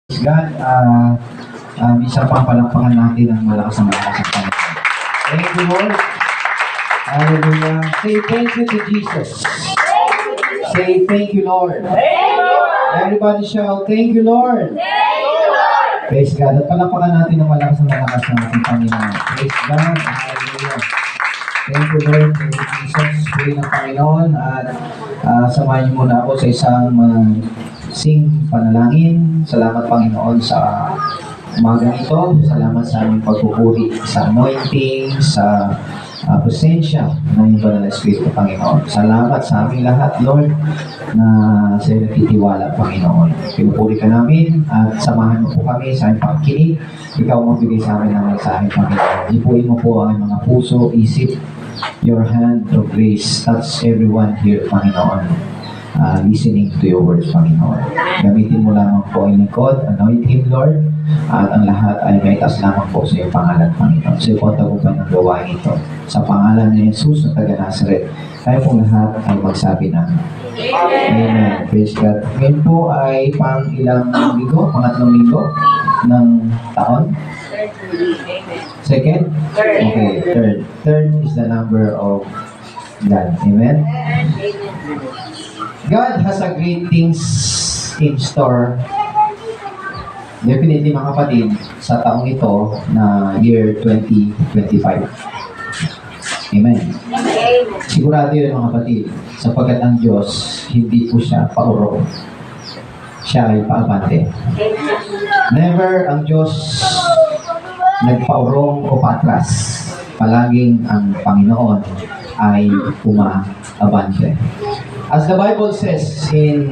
God, isang pang palakpakan natin ang malakas ang Panginoon. Thank you, Lord. Hallelujah. Say thank you to Jesus. Say thank you, Lord. Everybody shout, thank you, Lord. Praise God. At palakpakan natin ang malakas ng ating Panginoon. Praise God. Hallelujah. Thank you, Lord. Thank you, Jesus. Puri ng Panginoon. At samahan niyo muna ako sa isang sing panalangin. Salamat, Panginoon, sa umaga ito. Salamat sa aming pagpupuri, sa anointing, sa presensya ng iyong banal na Espiritu, Panginoon. Salamat sa aming lahat, Lord, na sa'yo nakitiwala, Panginoon. Pinupuri ka namin at samahan mo po kami sa aming pakikinig. Ikaw magbigay sa amin ng mensahe, Panginoon. Ipuin mo po ang mga puso, isip, your hand of grace. Touch everyone here, Panginoon. Listening to your words, Panginoon. Gamitin mo lamang po ang lingkod, anoint him, Lord, at ang lahat ay may taas lamang po sa iyong pangalan, Panginoon. Sa iyo po tagupan ng gawain ito. Sa pangalan ni Jesus na taga Nazaret, tayo pong lahat ay magsabi na Amen. Praise God. Ngayon po ay pang ilang linggo, pangatlong linggo ng taon? Second? Okay, third. Third is the number of God. Amen? God has a great things in store. Definitely, mga kapatid, sa taong ito na year 2025. Amen. Sigurado yun, mga kapatid, sapagkat ang Diyos, hindi po siya paurong. Siya ay paabante. Never ang Diyos nagpaurong o patras. Palaging ang Panginoon ay umaabante. As the Bible says in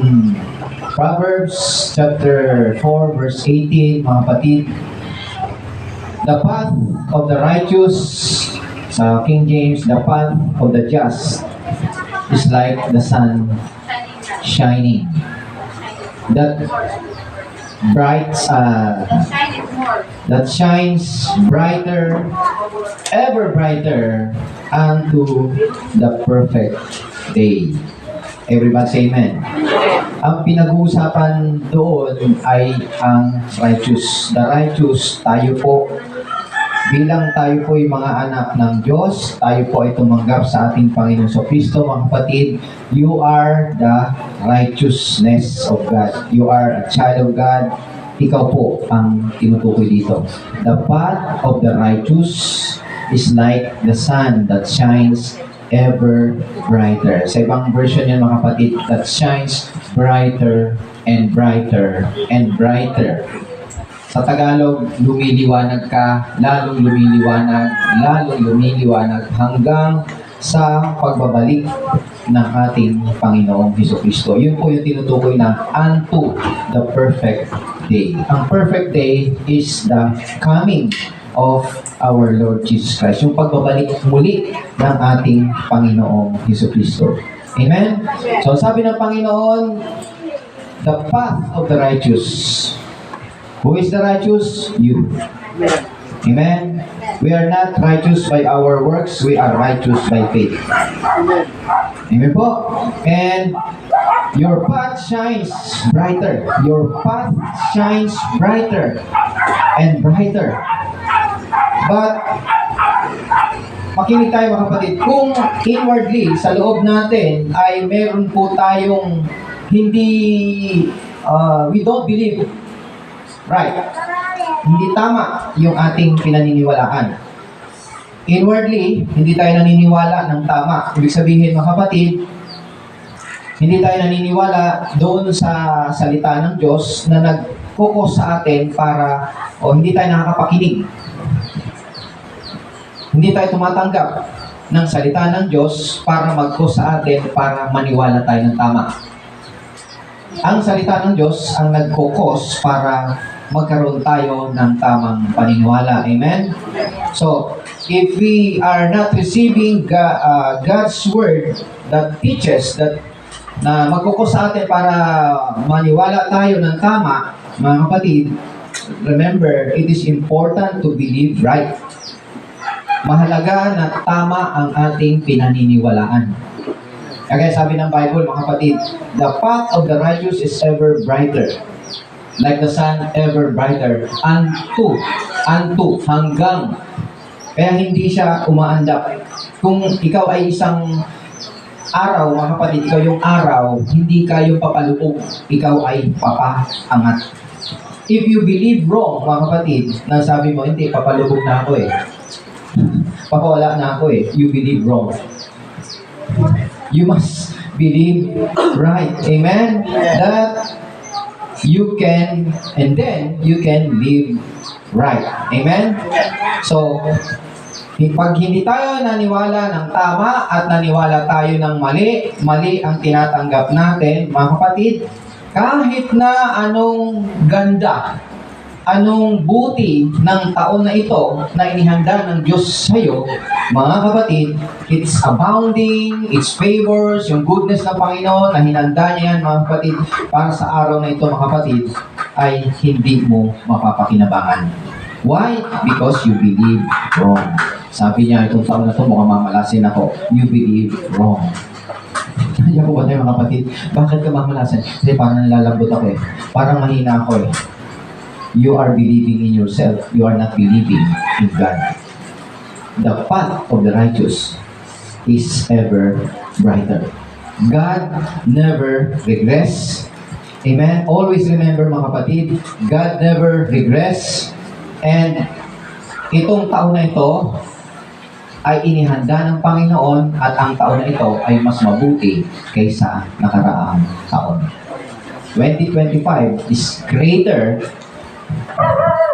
Proverbs chapter 4 verse 18, mga kapatid, the path of the righteous, sa King James, the path of the just is like the sun shining. That shines brighter, ever brighter unto the perfect day. Everybody say amen. Ang pinag-uusapan doon ay ang righteous. The righteous, tayo po. Bilang tayo po ay mga anak ng Diyos, tayo po ay tumanggap sa ating Panginoon Kristo, mga kapatid, you are the righteousness of God. You are a child of God. Ikaw po ang tinutukoy dito. The path of the righteous is like the sun that shines ever brighter. Sa ibang version yan, mga kapatid, that shines brighter and brighter and brighter. Sa Tagalog, lumiliwanag ka, lalong lumiliwanag hanggang sa pagbabalik ng ating Panginoong Jesucristo. Yun po yung tinutukoy na unto the perfect day. Ang perfect day is the coming of our Lord Jesus Christ. Yung pagbabalik muli ng ating Panginoong Jesucristo. Amen? So sabi ng Panginoon, the path of the righteous. Who is the righteous? You. Amen? We are not righteous by our works. We are righteous by faith. Amen po? And your path shines brighter. Your path shines brighter and brighter. But, makinig tayo, mga kapatid, kung inwardly, sa loob natin, ay meron po tayong hindi, we don't believe right. Hindi tama yung ating pinaniniwalaan. Inwardly, hindi tayo naniniwala ng tama. Ibig sabihin, mga kapatid, hindi tayo naniniwala doon sa salita ng Diyos na nag-focus sa atin para, o hindi tayo nakakapakinig. Hindi tayo tumatanggap ng salita ng Diyos para mag-focus sa atin para maniwala tayo ng tama. Ang salita ng Diyos ang nag-focus para magkaroon tayo ng tamang paniniwala. Amen? So, if we are not receiving God's word that teaches that na mag-focus sa atin para maniwala tayo ng tama, mga kapatid, remember, it is important to believe right. Mahalaga na tama ang ating pinaniniwalaan. Kaya sabi ng Bible, mga kapatid, the path of the righteous is ever brighter. like the sun ever brighter, unto, hanggang. Kaya hindi siya umaandap. Kung ikaw ay isang araw, mga kapatid, ikaw yung araw, hindi ka yung papalubog, ikaw ay papaangat. If you believe wrong, mga kapatid, na sabi mo, hindi, papalubog na ako eh. Papawala na ako eh. You believe wrong. You must believe right. Amen? That you can, and then you can live right. Amen? So, pag hindi tayo naniwala ng tama at naniwala tayo ng mali, mali ang tinatanggap natin, mga kapatid, kahit na anong ganda, anong buti ng taon na ito na inihanda ng Diyos sa'yo, mga kapatid, it's abounding, it's favors, yung goodness ng Panginoon na hinanda niya yan, mga kapatid, para sa araw na ito, mga kapatid, ay hindi mo mapapakinabangan. Why? Because you believe wrong. Sabi niya, itong taon na ito, mukhang mamalasin ako. You believe wrong. Kaya po ba tayo, mga kapatid? Bakit ka mamalasin? Kasi parang nalalambot ako eh. Parang mahina ako eh. You are believing in yourself. You are not believing in God. The path of the righteous is ever brighter. God never regrets. Amen? Always remember, mga kapatid, God never regrets. And itong taon na ito ay inihanda ng Panginoon at ang taon na ito ay mas mabuti kaysa nakaraang taon. 2025 is greater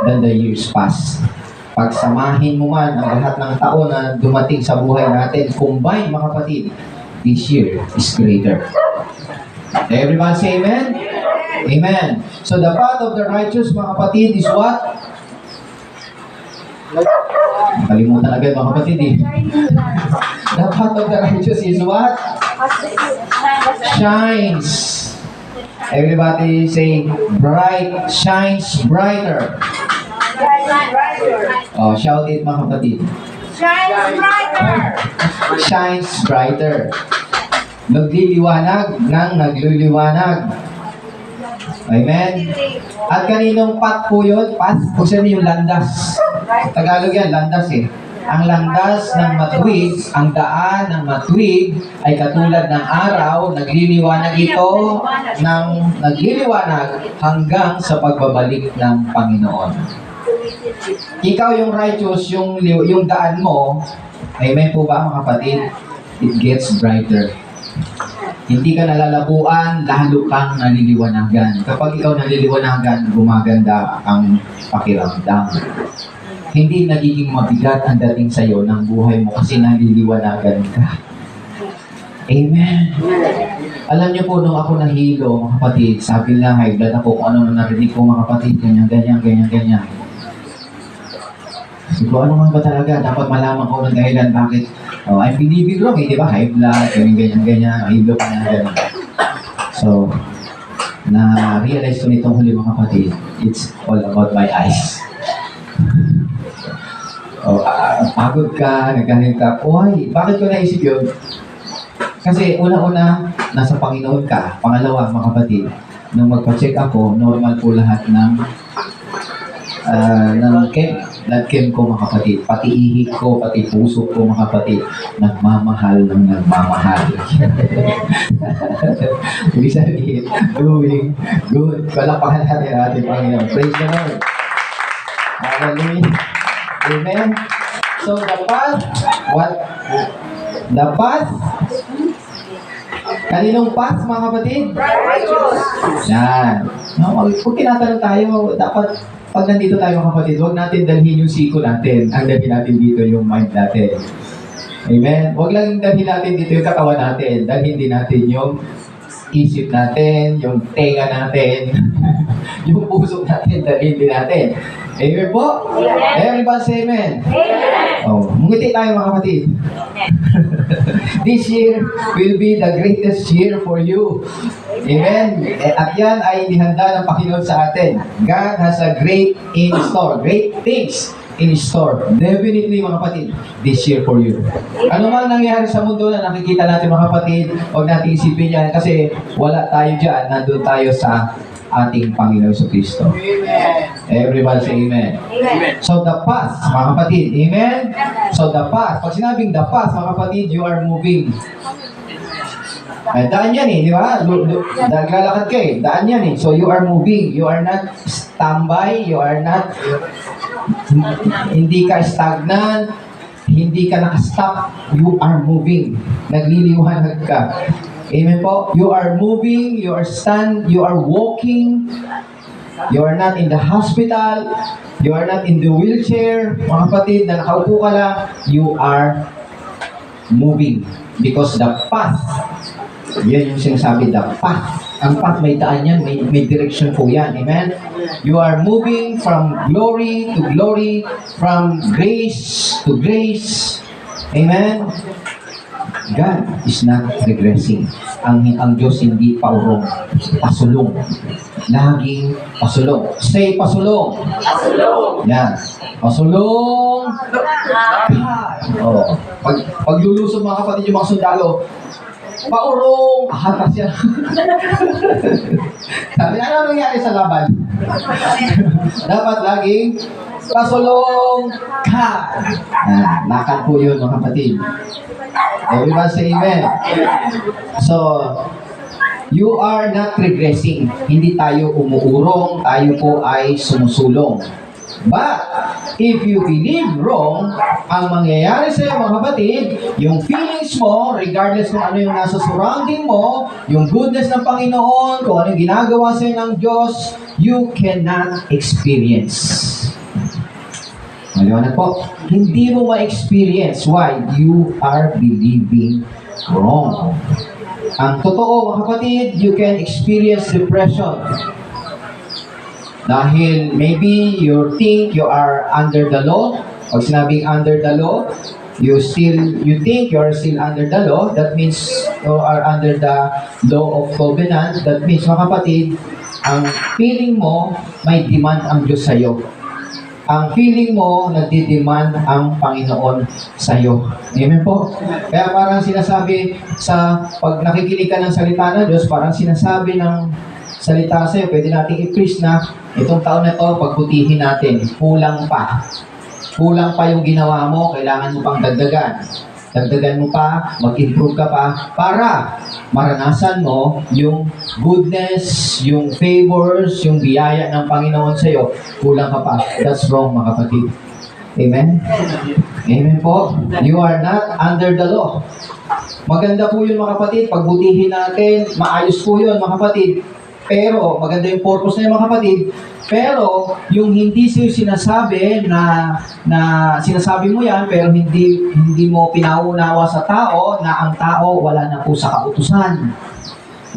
than the years past. Pagsamahin mo man ang lahat ng taon na dumating sa buhay natin, combine, mga kapatid, this year is greater. Everyone say amen? Amen. So the path of the righteous, mga kapatid, is what? Kalimutan agad, mga kapatid eh. The path of the righteous is what? Shines. Everybody say, bright, shines brighter. Oh, shout it, mga kapatid. Shines brighter! Shines brighter. Nagliliwanag ng nagliliwanag. Amen? At kaninong path po yun? Path? Kung sino yung landas. Tagalog yan, landas eh. Ang landas ng matuwid, ang daan ng matuwid ay katulad ng araw, nagliliwanag ito nagliliwanag hanggang sa pagbabalik ng Panginoon. Ikaw yung righteous, yung daan mo, amen po ba, mga kapatid? It gets brighter. Hindi ka nalalabuan, lalo kang naliliwanagan. Kapag ikaw naliliwanagan, gumaganda ang pakiramdam. Hindi nagiging mabigat ang dating sa'yo ng buhay mo kasi naliliwanagan ka. Amen. Alam niyo po, nung ako nahilo, mga kapatid, sabi na high blood ako, kung ano na narinig ko, mga kapatid, ganyan. So, kung ano man ba talaga, dapat malaman ko ng dahilan bakit I'm believing wrong, di ba? High blood, ganyan, hilo pa na ganyan. So, na-realize ko nitong huli, mga kapatid, it's all about my eyes. Pagod ka, nagkahin ka, bakit ko naisip yun? Kasi una-una, nasa Panginoon ka. Pangalawa, mga kapatid, nung magpa-check ako, normal po lahat ng blood chem ko, mga kapatid. Pati ihik ko, pati puso ko, mga kapatid. Nagmamahal ng nagmamahal. Ibig sabihin, doing good. Palapakan natin ating Panginoon. Praise the Lord. Hallelujah. Amen. So the path, The path? Kaninong path, mga kapatid? Yan. Kung tinatanong tayo, dapat pag nandito tayo, mga kapatid, huwag natin dalhin yung siko natin. Ang dalhin natin dito yung mind natin. Amen? Huwag lang dalhin natin dito yung katawan natin. Dalhin din natin yung isip natin, yung tenga natin, yung puso natin, dalhin din natin. Amen po? Everybody say amen. Oh, ngiti tayo, mga kapatid. This year will be the greatest year for you. Amen? At yan ay inihanda ng Panginoon sa atin. God has a great in store, great things in store. Definitely mga kapatid, this year for you. Ano man nangyari sa mundo na nakikita natin mga kapatid, huwag natin isipin yan kasi wala tayo dyan, nandun tayo sa ating Panginoon sa Kristo. Everybody say amen. Amen. So the past, mga kapatid, amen? So the past, pag sinabing the past, mga kapatid, you are moving. Daan yan di ba? Naglalakad ka daan yan So you are moving. You are not standby. You are not, hindi ka stagnant. Hindi ka nakastop. You are moving. Nagliliwanag ka. Amen po? You are moving. You are you are walking. You are not in the hospital. You are not in the wheelchair. Mga kapatid, na nakaupo ka lang, you are moving. Because the path, yan yung sinasabi, the path. Ang path, may daan yan, may direction po yan. Amen? You are moving from glory to glory, from grace to grace. Amen? God is not regressing. Ang Diyos hindi paurong, pasulong. Laging pasulong. Say pasulong. Pasulong. Yan. Pasulong. Oh. Pag lulusog mga kapatid yung mga sundalo, paurong! Hatas yan. Sabi, ano nangyari sa laban? Dapat laging pasulong ka. Lakad po yun mga kapatid. Everybody say amen. So, you are not regressing. Hindi tayo umuurong, tayo po ay sumusulong. But, if you believe wrong, ang mangyayari sa iyo mga kapatid, yung feelings mo, regardless kung ano yung nasa surrounding mo, yung goodness ng Panginoon, kung ano yung ginagawa sa iyo ng Diyos, you cannot experience. Maliwanag po, hindi mo ma-experience. Why? You are believing wrong. Ang totoo mga kapatid, you can experience depression. Dahil maybe you think you are under the law. Pag sinabing under the law, you think you are still under the law. That means you are under the law of covenant. That means mga kapatid, ang feeling mo, may demand ang Diyos sa iyo. Ang feeling mo, nagdi-demand ang Panginoon sa iyo. Amen po? Kaya parang sinasabi pag nakikinig ka ng salita ng Diyos, parang sinasabi ng salita sa iyo, pwede nating i-preach na itong taon na ito, pagbutihin natin. Kulang pa. Kulang pa yung ginawa mo, kailangan mo pang dagdagan. Dagdagan mo pa, mag-improve ka pa, para maranasan mo yung goodness, yung favors, yung biyaya ng Panginoon sa iyo. Kulang ka pa. That's wrong, mga kapatid. Amen? Amen po. You are not under the law. Maganda po yun, mga kapatid. Pagbutihin natin, maayos po yun, mga kapatid. Pero, maganda yung purpose na yun, mga kapatid. Pero, yung hindi sa'yo sinasabi na sinasabi mo yan, pero hindi mo pinaunawa sa tao, na ang tao wala na po sa kautusan.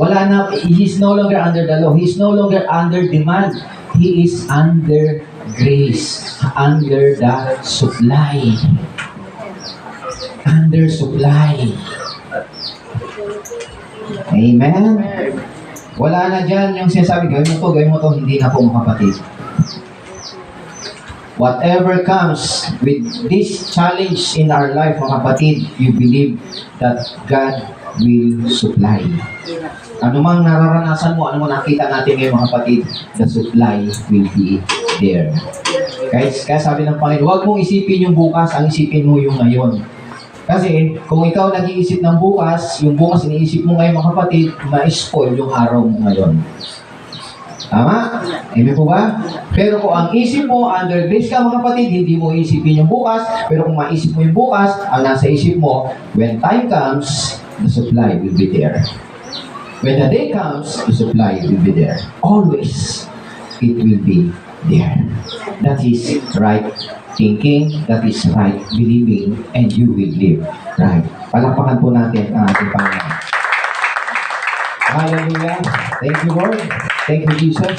Wala na, he's no longer under the law. He's no longer under demand. He is under grace. Under the supply. Under supply. Amen? Wala na dyan yung sinasabi, gawin mo to, hindi na po mga kapatid. Whatever comes with this challenge in our life, mga kapatid, you believe that God will supply. Ano mang nararanasan mo, ano mang nakita natin ngayon mga kapatid, the supply will be there. Kaya sabi ng Panginoon, huwag mong isipin yung bukas, ang isipin mo yung ngayon. Kasi, kung ikaw nag-iisip ng bukas, yung bukas iniisip mo ngayon mga kapatid, ma-spoil yung araw mo ngayon. Tama? Amen po ba? Pero kung ang isip mo, under grace ka mga kapatid, hindi mo isipin yung bukas, pero kung maisip mo yung bukas, ang nasa isip mo, when time comes, the supply will be there. When the day comes, the supply will be there. Always, it will be there. That is right thinking, that is right believing, and you will live right. Palakpakan po natin ang ating Panginoon. Hallelujah. Thank you, Lord. Thank you, Jesus.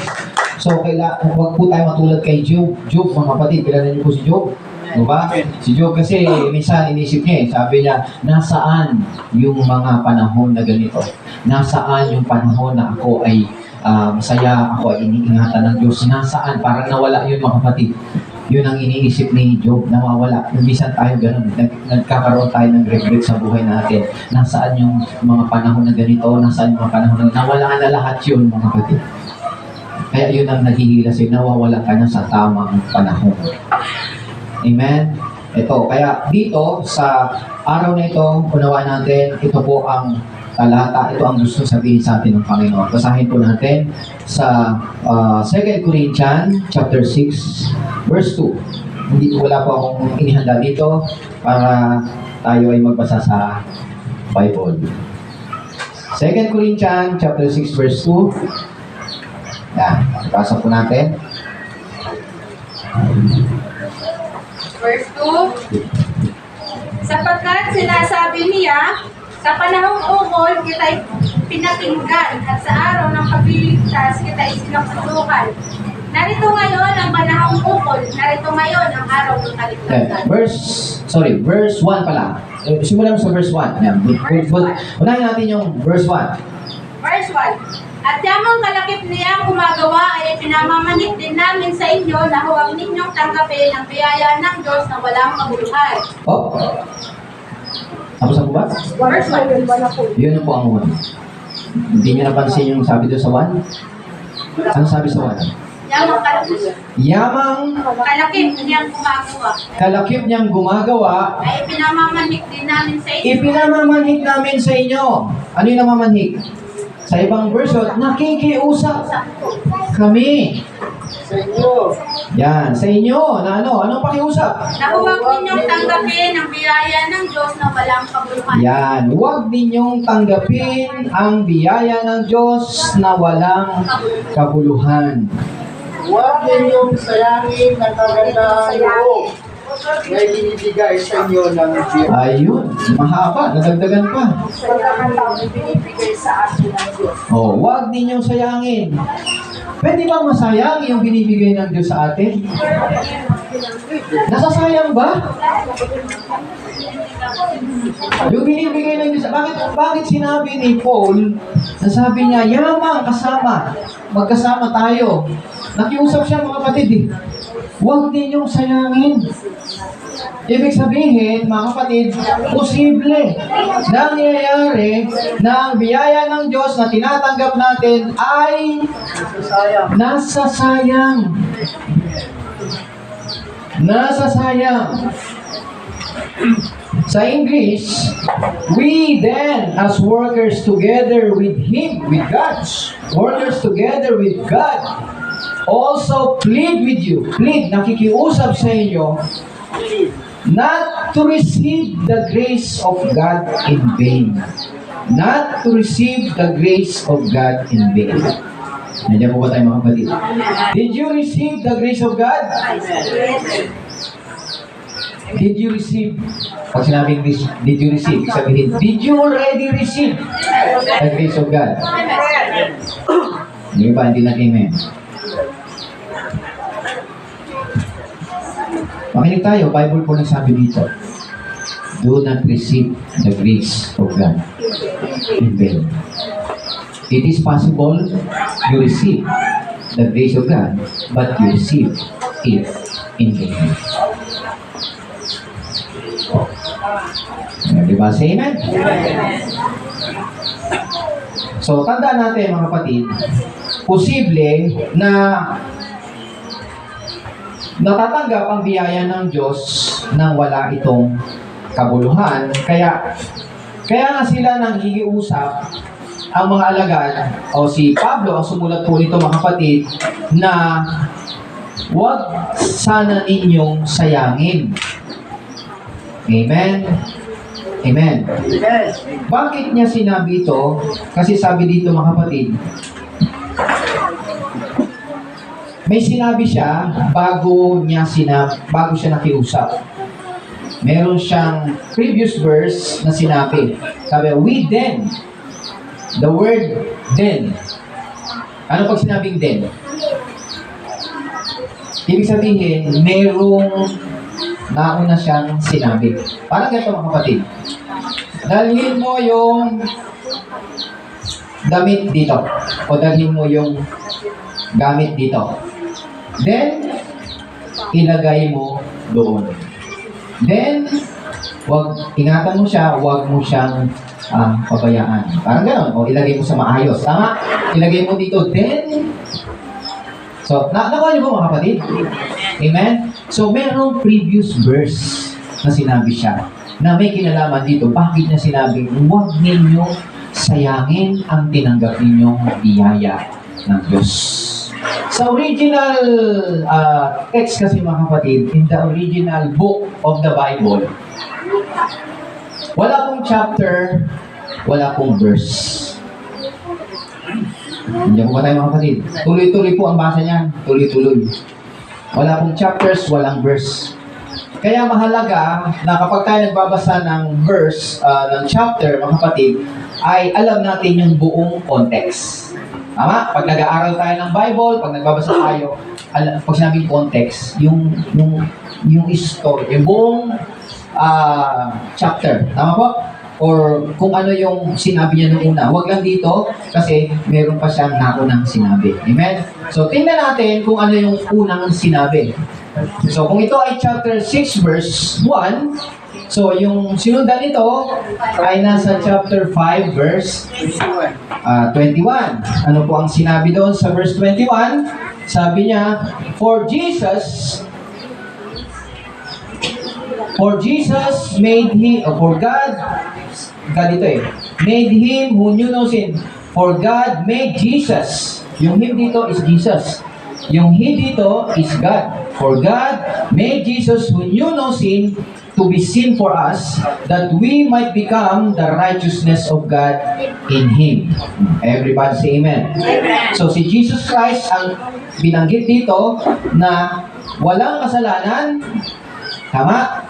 So, huwag po tayo matulad kay Job. Job, mga kapatid, kilala niyo po si Job? Diba? Si Job kasi, minsan inisip niya sabi niya, nasaan yung mga panahon na ganito? Nasaan yung panahon na ako ay masaya, ako ay iniingatan ng Diyos? Nasaan? Parang nawala yun, mga kapatid. Yun ang iniisip ni Job, nawawala. Minsan tayo ganun, nagkakaroon tayo ng regret sa buhay natin. Nasaan yung mga panahon na ganito, nasaan yung mga panahon na nawala na lahat yun, mga kapatid. Kaya yun ang naghihila sa'yo, nawawala ka na sa tamang panahon. Amen? Ito, kaya dito sa araw na ito, unawa natin, ito po ang talata, ito ang gusto sabihin sa atin ng Panginoon. Basahin po natin sa 2 Corinthians chapter 6, verse 2. Hindi wala po akong inihanda dito para tayo ay magbasa sa Bible. 2 Corinthians chapter 6, verse 2. Yan, basa po natin. Verse 2. Sapagkat sinasabi niya, sa panahong ukol kita'y pinakinggan at sa araw ng pagliligtas kita'y sinakasuhan. Narito ngayon ang panahong ukol, narito ngayon ang araw ng kaligtasan. Verse 1 pala. Simulan mo sa verse 1. Yan. Verse 1. Unahin natin yung verse 1. Verse 1. At yamang kalakip niyang gumagawa ay pinamamanik din namin sa inyo na huwag ninyong tanggapin ang biyaya ng Diyos na walang kabuluhan. Oh. Tapos ako ba? Verse 1. Yun po ang 1. Hindi niyo napansin yung sabi doon sa 1? Ano sabi sa 1? Yamang kalakip. Yamang Kalakip niyang gumagawa kalakip niyang gumagawa, ay pinamamanik din namin sa inyo. ipinamamanhik namin sa inyo. Ano yung namamanhik? Sa ibang version, nakikiusap kami. Sa inyo. Yan, sa inyo. Na ano? Anong pakiusap? Na huwag ninyong tanggapin ang biyaya ng Diyos na walang kabuluhan. Yan, huwag ninyong tanggapin ang biyaya ng Diyos na walang kabuluhan. Huwag ninyong sayangin ng kagandahang loob na ibinibigay sa inyo ng Diyos. Ayun, mahaba, nadagdagan pa. Pagkakataon binibigay sa atin ng Diyos. Oh, huwag ninyong sayangin. Pwede bang masayang yung binibigay ng Diyos sa atin? Nasasayang ba? Yung binibigay ng Diyos, bakit sinabi ni Paul, nasabi niya, yamang kasama, magkasama tayo. Nakiusap siya mga kapatid eh. Huwag ninyong sayangin. Ibig sabihin, mga kapatid, posible nangyayari na ang biyaya ng Diyos na tinatanggap natin ay nasasayang. Nasasayang. Sa English, we then as workers together with Him, with God, workers together with God, also plead with you, nakikiusap sa inyo, not to receive the grace of God in vain. Not to receive the grace of God in vain. Nandiyan po ba tayo mga kapatid? Did you receive the grace of God? Did you receive? Pag sinabing did you receive, ibig sabihin, did you already receive the grace of God? Hindi ba? Hindi nag-amen. Makinig tayo, Bible po nagsabi dito, do not receive the grace of God in vain. It is possible you receive the grace of God, but you receive it in vain. Diba? Say amen? So, tandaan natin mga kapatid, posible na natatanggap ang biyaya ng Diyos nang wala itong kabuluhan. Kaya nga sila nang hihiusap ang mga alagad, o si Pablo ang sumulat po nito mga kapatid, na huwag sana ninyong sayangin. Amen? Amen. Yes. Bakit niya sinabi ito? Kasi sabi dito mga kapatid, may sinabi siya bago siya nakiusap. Meron siyang previous verse na sinabi. Sabi, we then. The word then. Ano pag sinabing then? Ibig sabihin, merong nauna siyang sinabi. Parang ganito mga kapatid. Dalhin mo yung damit dito. O dalhin mo yung gamit dito. Then, ilagay mo doon. Then, ingatan mo siya, huwag mo siyang pabayaan. Parang gano'n. O, ilagay mo sa maayos. Tama? Ilagay mo dito. Then, so, nakuha niyo po mga kapatid? Amen? So, merong previous verse na sinabi siya na may kinalaman dito. Bakit niya sinabi, huwag ninyo sayangin ang tinanggap ninyong biyaya ng Diyos. Sa original text kasi mga kapatid, in the original book of the Bible, wala pong chapter, wala pong verse. Hindi po ba tayo mga kapatid? Tuloy-tuloy po ang basa niyan. Tuloy-tuloy. Wala pong chapters, walang verse. Kaya mahalaga na kapag tayo nagbabasa ng verse, ng chapter, mga kapatid, ay alam natin yung buong context. Tama? Pag nag-aaral tayo ng Bible, pag nagbabasa tayo, pag sinabing context, yung story, yung buong chapter. Tama po? Or kung ano yung sinabi niya nung una. Huwag lang dito kasi meron pa siyang naunang sinabi. Amen? So, tingnan natin kung ano yung unang sinabi. So, kung ito ay chapter 6 verse 1, so yung sinundan nito ay nasa chapter 5 verse 21. Ano po ang sinabi doon sa verse 21? Sabi niya, For Jesus made him, for God ito made him who knew no sin. For God made Jesus. Yung him dito is Jesus. Yung he dito is God. For God made Jesus who knew no sin to be sin for us, that we might become the righteousness of God in Him. Everybody say amen. Amen. So si Jesus Christ ang binanggit dito na walang kasalanan. Tama?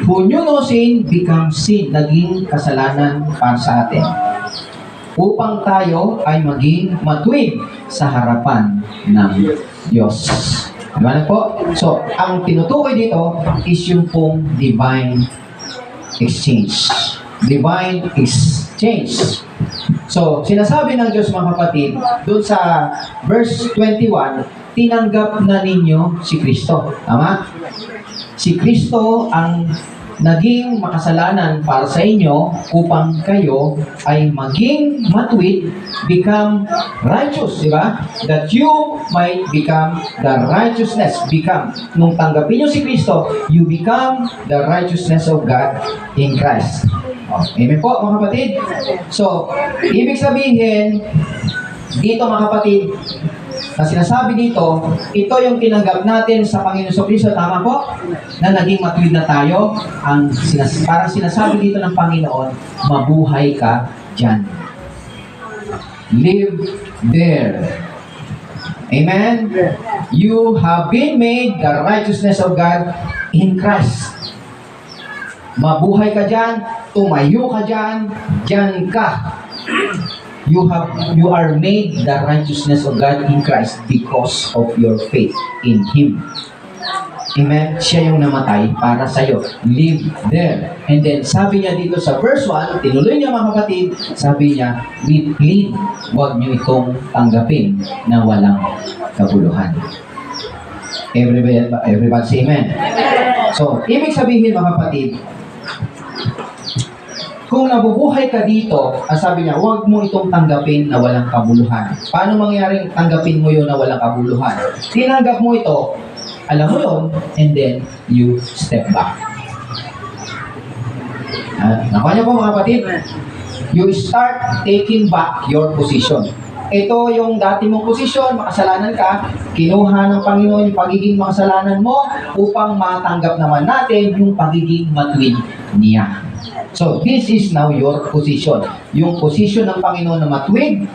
Who knew no sin becomes sin. Naging kasalanan para sa atin. Upang tayo ay maging matuwid sa harapan ng Diyos. Diba na po? So, ang tinutukoy dito is yung pong divine exchange. Divine exchange. So, sinasabi ng Diyos mga kapatid, doon sa verse 21, tinanggap na ninyo si Kristo. Tama? Si Kristo ang naging makasalanan para sa inyo upang kayo ay maging matuwid, become righteous, di ba? That you might become the righteousness. Become. Nung tanggapin nyo si Kristo, you become the righteousness of God in Christ. Amen po, mga kapatid? So, ibig sabihin, dito mga kapatid, na sinasabi dito, ito yung tinanggap natin sa Panginoon Kristo, tama po? Na naging matuwid na tayo. Parang sinasabi dito ng Panginoon, mabuhay ka dyan. Live there. Amen? You have been made the righteousness of God in Christ. Mabuhay ka dyan, tumayo ka dyan, dyan ka. You are made the righteousness of God in Christ because of your faith in Him. Amen? Siya yung namatay para sa'yo. Live there. And then, sabi niya dito sa verse 1, tinuloy niya mga kapatid, sabi niya, we plead, huwag niyo itong tanggapin na walang kabuluhan. Everybody say amen. So, ibig sabihin mga kapatid, kung nabubuhay ka dito, sabi niya, huwag mo itong tanggapin na walang kabuluhan. Paano mangyaring tanggapin mo yun na walang kabuluhan? Tinanggap mo ito, alam mo yun, and then you step back. Nakuha niyo po mga kapatid? You start taking back your position. Ito yung dati mong posisyon, makasalanan ka, kinuha ng Panginoon yung pagiging makasalanan mo upang matanggap naman natin yung pagiging matuwid niya. So, this is now your position. Yung position ng Panginoon na matuwid,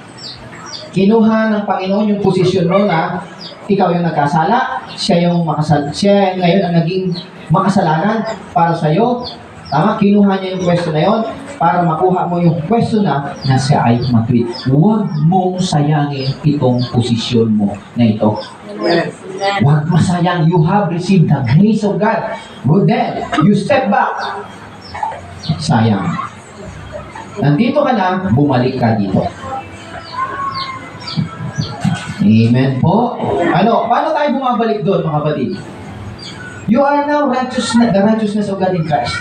kinuha ng Panginoon yung position mo na ikaw yung nagkasala, siya ngayon ang naging makasalanan para sa'yo. Tama? Kinuha niya yung pwesto na yon para makuha mo yung pwesto na siya ay matuwid. Huwag mong sayangin itong posisyon mo na ito. Huwag masayang. You have received the grace of God. Good then, you step back. Sayang. Nandito ka na, bumalik ka dito. Amen po. Ano, paano tayo bumabalik doon, mga kapatid? You are now the righteousness of God in Christ.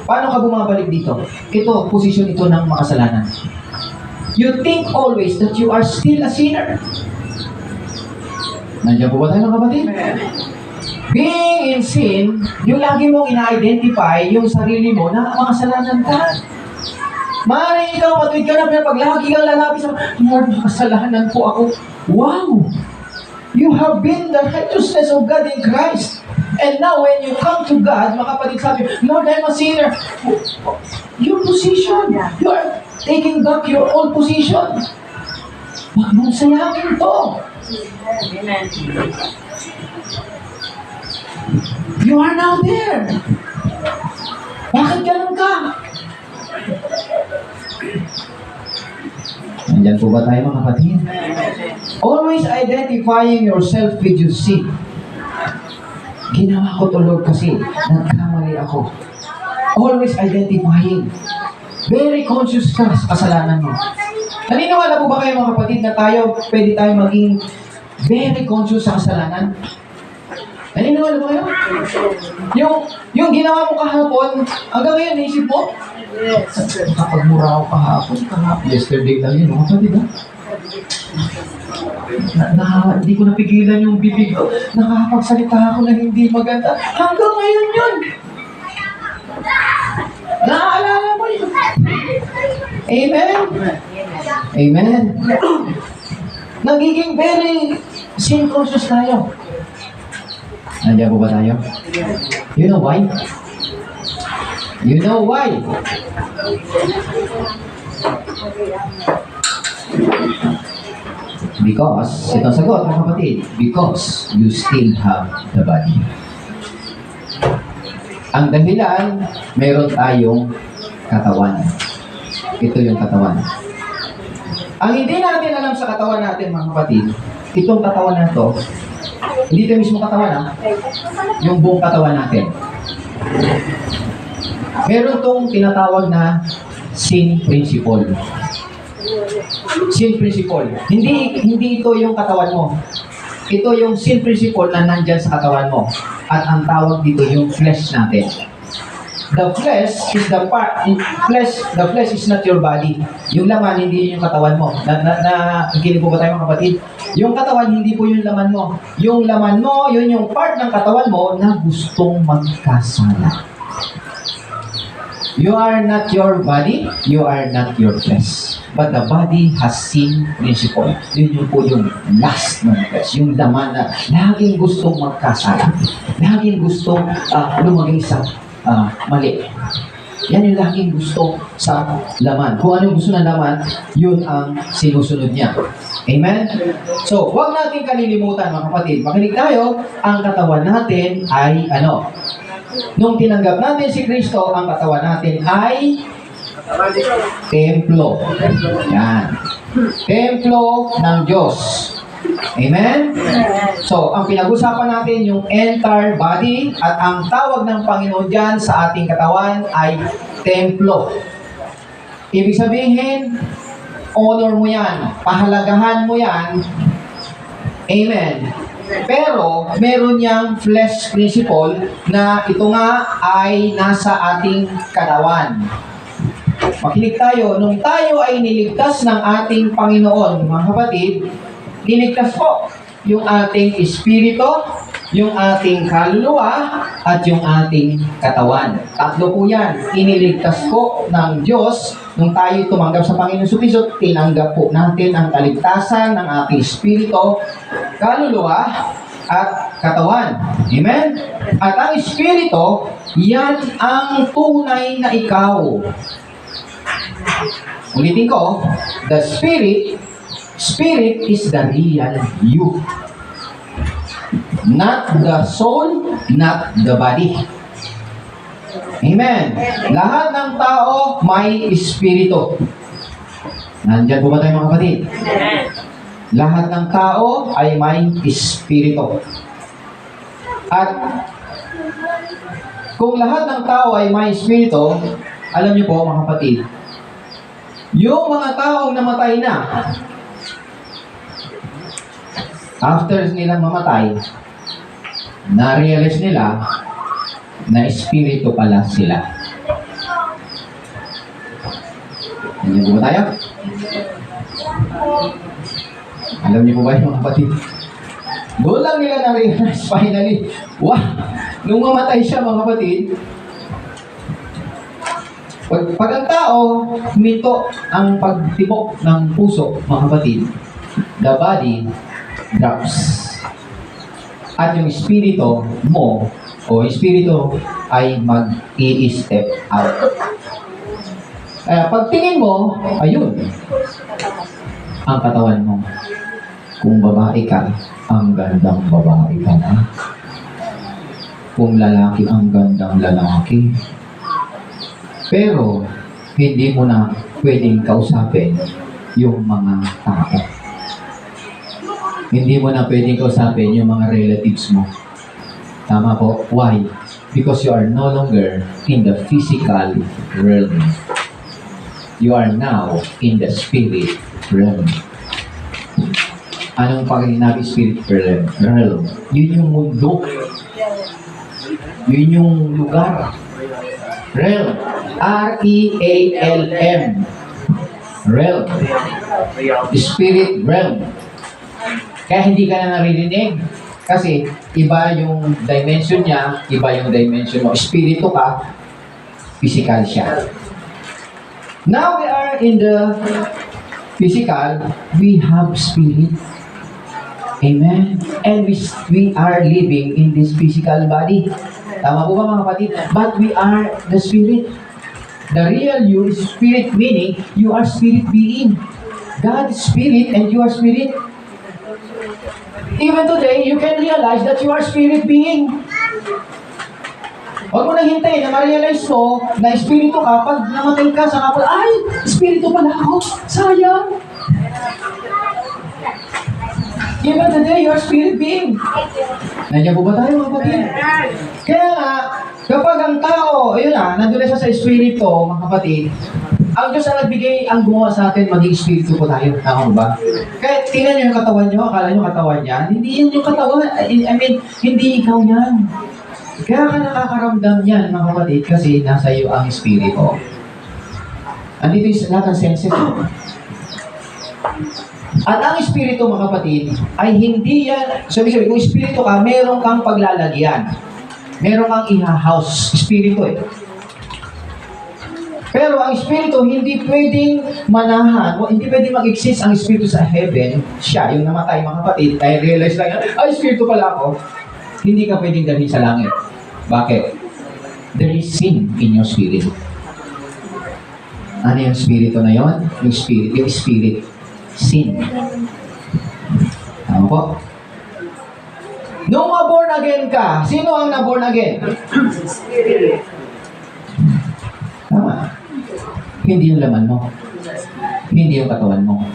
Paano ka bumabalik dito? Ito, posisyon ito ng makasalanan. You think always that you are still a sinner. Nandiyan po ba tayo, mga kapatid? Being in sin, yung lagi mong ina-identify yung sarili mo na makasalanan ka. Maaaring ikaw, matuwid ka na, pero pag lagi kang lalabi sa Lord, makasalanan po ako. Wow! You have been the righteousness of God in Christ. And now, when you come to God, mga kapatid, sabi, Lord, I'm a sinner. Your position, you are taking back your old position. Huwag mong sayangin to. Amen. You are now there. Bakit ganun ka? Nandyan po ba tayo, mga kapatid? Always identifying yourself with your sin. Ginawa ko to, Lord, kasi nagkamali ako. Always identifying. Very conscious ka sa kasalanan mo. Naniniwala po ba kayo, mga kapatid, na pwede tayo maging very conscious sa kasalanan? Naniniwala ba kayo? Yung ginawa mo kahapon, hanggang ngayon, naisip mo? Yes. Kapag mura ako kahapon, yesterday lang yun, mga kapatid, ha? Hindi ko napigilan yung bibig ko. Nakakapagsalita ako na hindi maganda. Hanggang ngayon yun. Naaalala mo yun. Amen? Amen. Nagiging very sin conscious tayo. Nandiyan po ba tayo? You know why? You know why? Because, ito ang sagot, mga kapatid, because you still have the body. Ang dahilan, meron tayong katawan. Ito yung katawan. Ang hindi natin alam sa katawan natin, mga kapatid, itong katawan na to, hindi ito mismo katawan, ha? Yung buong katawan natin. Meron tong tinatawag na sin principle. Sin principle. Hindi ito yung katawan mo. Ito yung sin principle na nandyan sa katawan mo. At ang tawag dito yung flesh natin. The flesh is the part. The flesh is not your body. Yung laman, hindi yung katawan mo. Nakikinig po ba tayo, mga kapatid? Yung katawan, hindi po yung laman mo. Yung laman mo, yun yung part ng katawan mo na gustong magkasala. You are not your body, you are not your flesh. But the body has sin principle. Yun yung po yung last ng flesh. Yung laman na laging gustong magkasala. Laging gustong lumagay sa mali. Yan yung laging gusto sa laman. Kung anong gusto ng laman, yun ang sinusunod niya. Amen? So, huwag natin kalilimutan, mga kapatid. Makinig tayo, ang katawan natin ay ano? Nung tinanggap natin si Kristo, ang katawan natin ay templo. Yan. Templo ng Diyos. Amen? So, ang pinag-usapan natin yung entire body at ang tawag ng Panginoon dyan sa ating katawan ay templo. Ibig sabihin, honor mo yan, pahalagahan mo yan. Amen. Pero, meron niyang flesh principle na ito nga ay nasa ating katawan. Makinig tayo, nung tayo ay niligtas ng ating Panginoon, mga kapatid, niligtas po yung ating espiritu, yung ating kaluluwa, at yung ating katawan. Tatlo po yan. Iniligtas po ng Diyos. Nung tayo tumanggap sa Panginoon Jesucristo, tinanggap po natin ang kaligtasan ng ating espiritu, kaluluwa, at katawan. Amen? At ang espiritu, yan ang tunay na ikaw. Ulitin ko, the Spirit is the real you. Not the soul, not the body. Amen. Lahat ng tao may espiritu. Nandyan po ba tayo, mga kapatid? Lahat ng tao ay may espiritu. At kung lahat ng tao ay may espiritu, alam niyo po, mga kapatid, yung mga taong namatay na, After nilang mamatay, na-realize nila na espiritu pala sila. Alam niyo ba tayo? Alam niyo po ba yung mga kapatid? Doon lang nila na-realize finally. Wow! Nung mamatay siya mga kapatid, pag ang tao, huminto ang pagtibok ng puso, mga kapatid, the body drops. At yung espiritu mo, o espiritu ay mag-i-step out. Kaya pagtingin mo, ayun, ang katawan mo. Kung babae ka, ang gandang babae ka na. Kung lalaki, ang gandang lalaki. Pero, hindi mo na pwedeng kausapin yung mga tao. Hindi mo na pwedeng kausapin yung mga relatives mo. Tama po? Why? Because you are no longer in the physical realm. You are now in the spirit realm. Anong pag sinabi spirit realm? Yun yung mundo. Yun yung lugar. Realm. R-E-A-L-M. Realm. Spirit realm. Kaya hindi ka na naririnig. Kasi iba yung dimension niya, iba yung dimension mo. Espiritu ka, physical siya. Now we are in the physical, we have spirit. Amen. And we are living in this physical body. Tama po ba mga kapatid? But we are the spirit. The real you is spirit, meaning you are spirit being. God is spirit and you are spirit. Even today, you can realize that you are spirit being. Huwag mo nang hintayin na ma-realize mo na espiritu ka. Pag namatay ka sa kapal, ay, espiritu pala ako. Sayang. Even today, you are spirit being. Nandiyan po ba tayo mga kapatid? Kaya nga, kapag ang tao, ayun na, nandun na siya sa espiritu, mga kapatid, ang Diyos ang nagbigay, ang gumawa sa atin, maging espiritu po tayo. Tama ba? Kaya tingnan niyo yung katawan niyo, akala niyo katawan niya. Hindi yun yung katawan. I mean, hindi ikaw yan. Kaya ka nakakaramdam yan, mga kapatid, kasi nasa iyo ang espiritu. Andito yung lahat ng senses. At ang espiritu, mga kapatid, ay hindi yan, sabi, kung espiritu ka, meron kang paglalagyan. Meron kang iha-house. Espiritu eh. Pero ang espiritu, hindi pwedeng manahan, o hindi pwedeng mag-exist ang espiritu sa heaven. Siya, yung namatay, mga kapatid, ay realize lang yan, ay, espiritu pala ako. Hindi ka pwedeng dalhin sa langit. Bakit? There is sin in your spirit. Ano yung espiritu na yon? Yung spirit. Sin. Tama po? Nung ma-born again ka, sino ang na-born again? Tama. Hindi yung laman mo. Hindi yung katawan mo.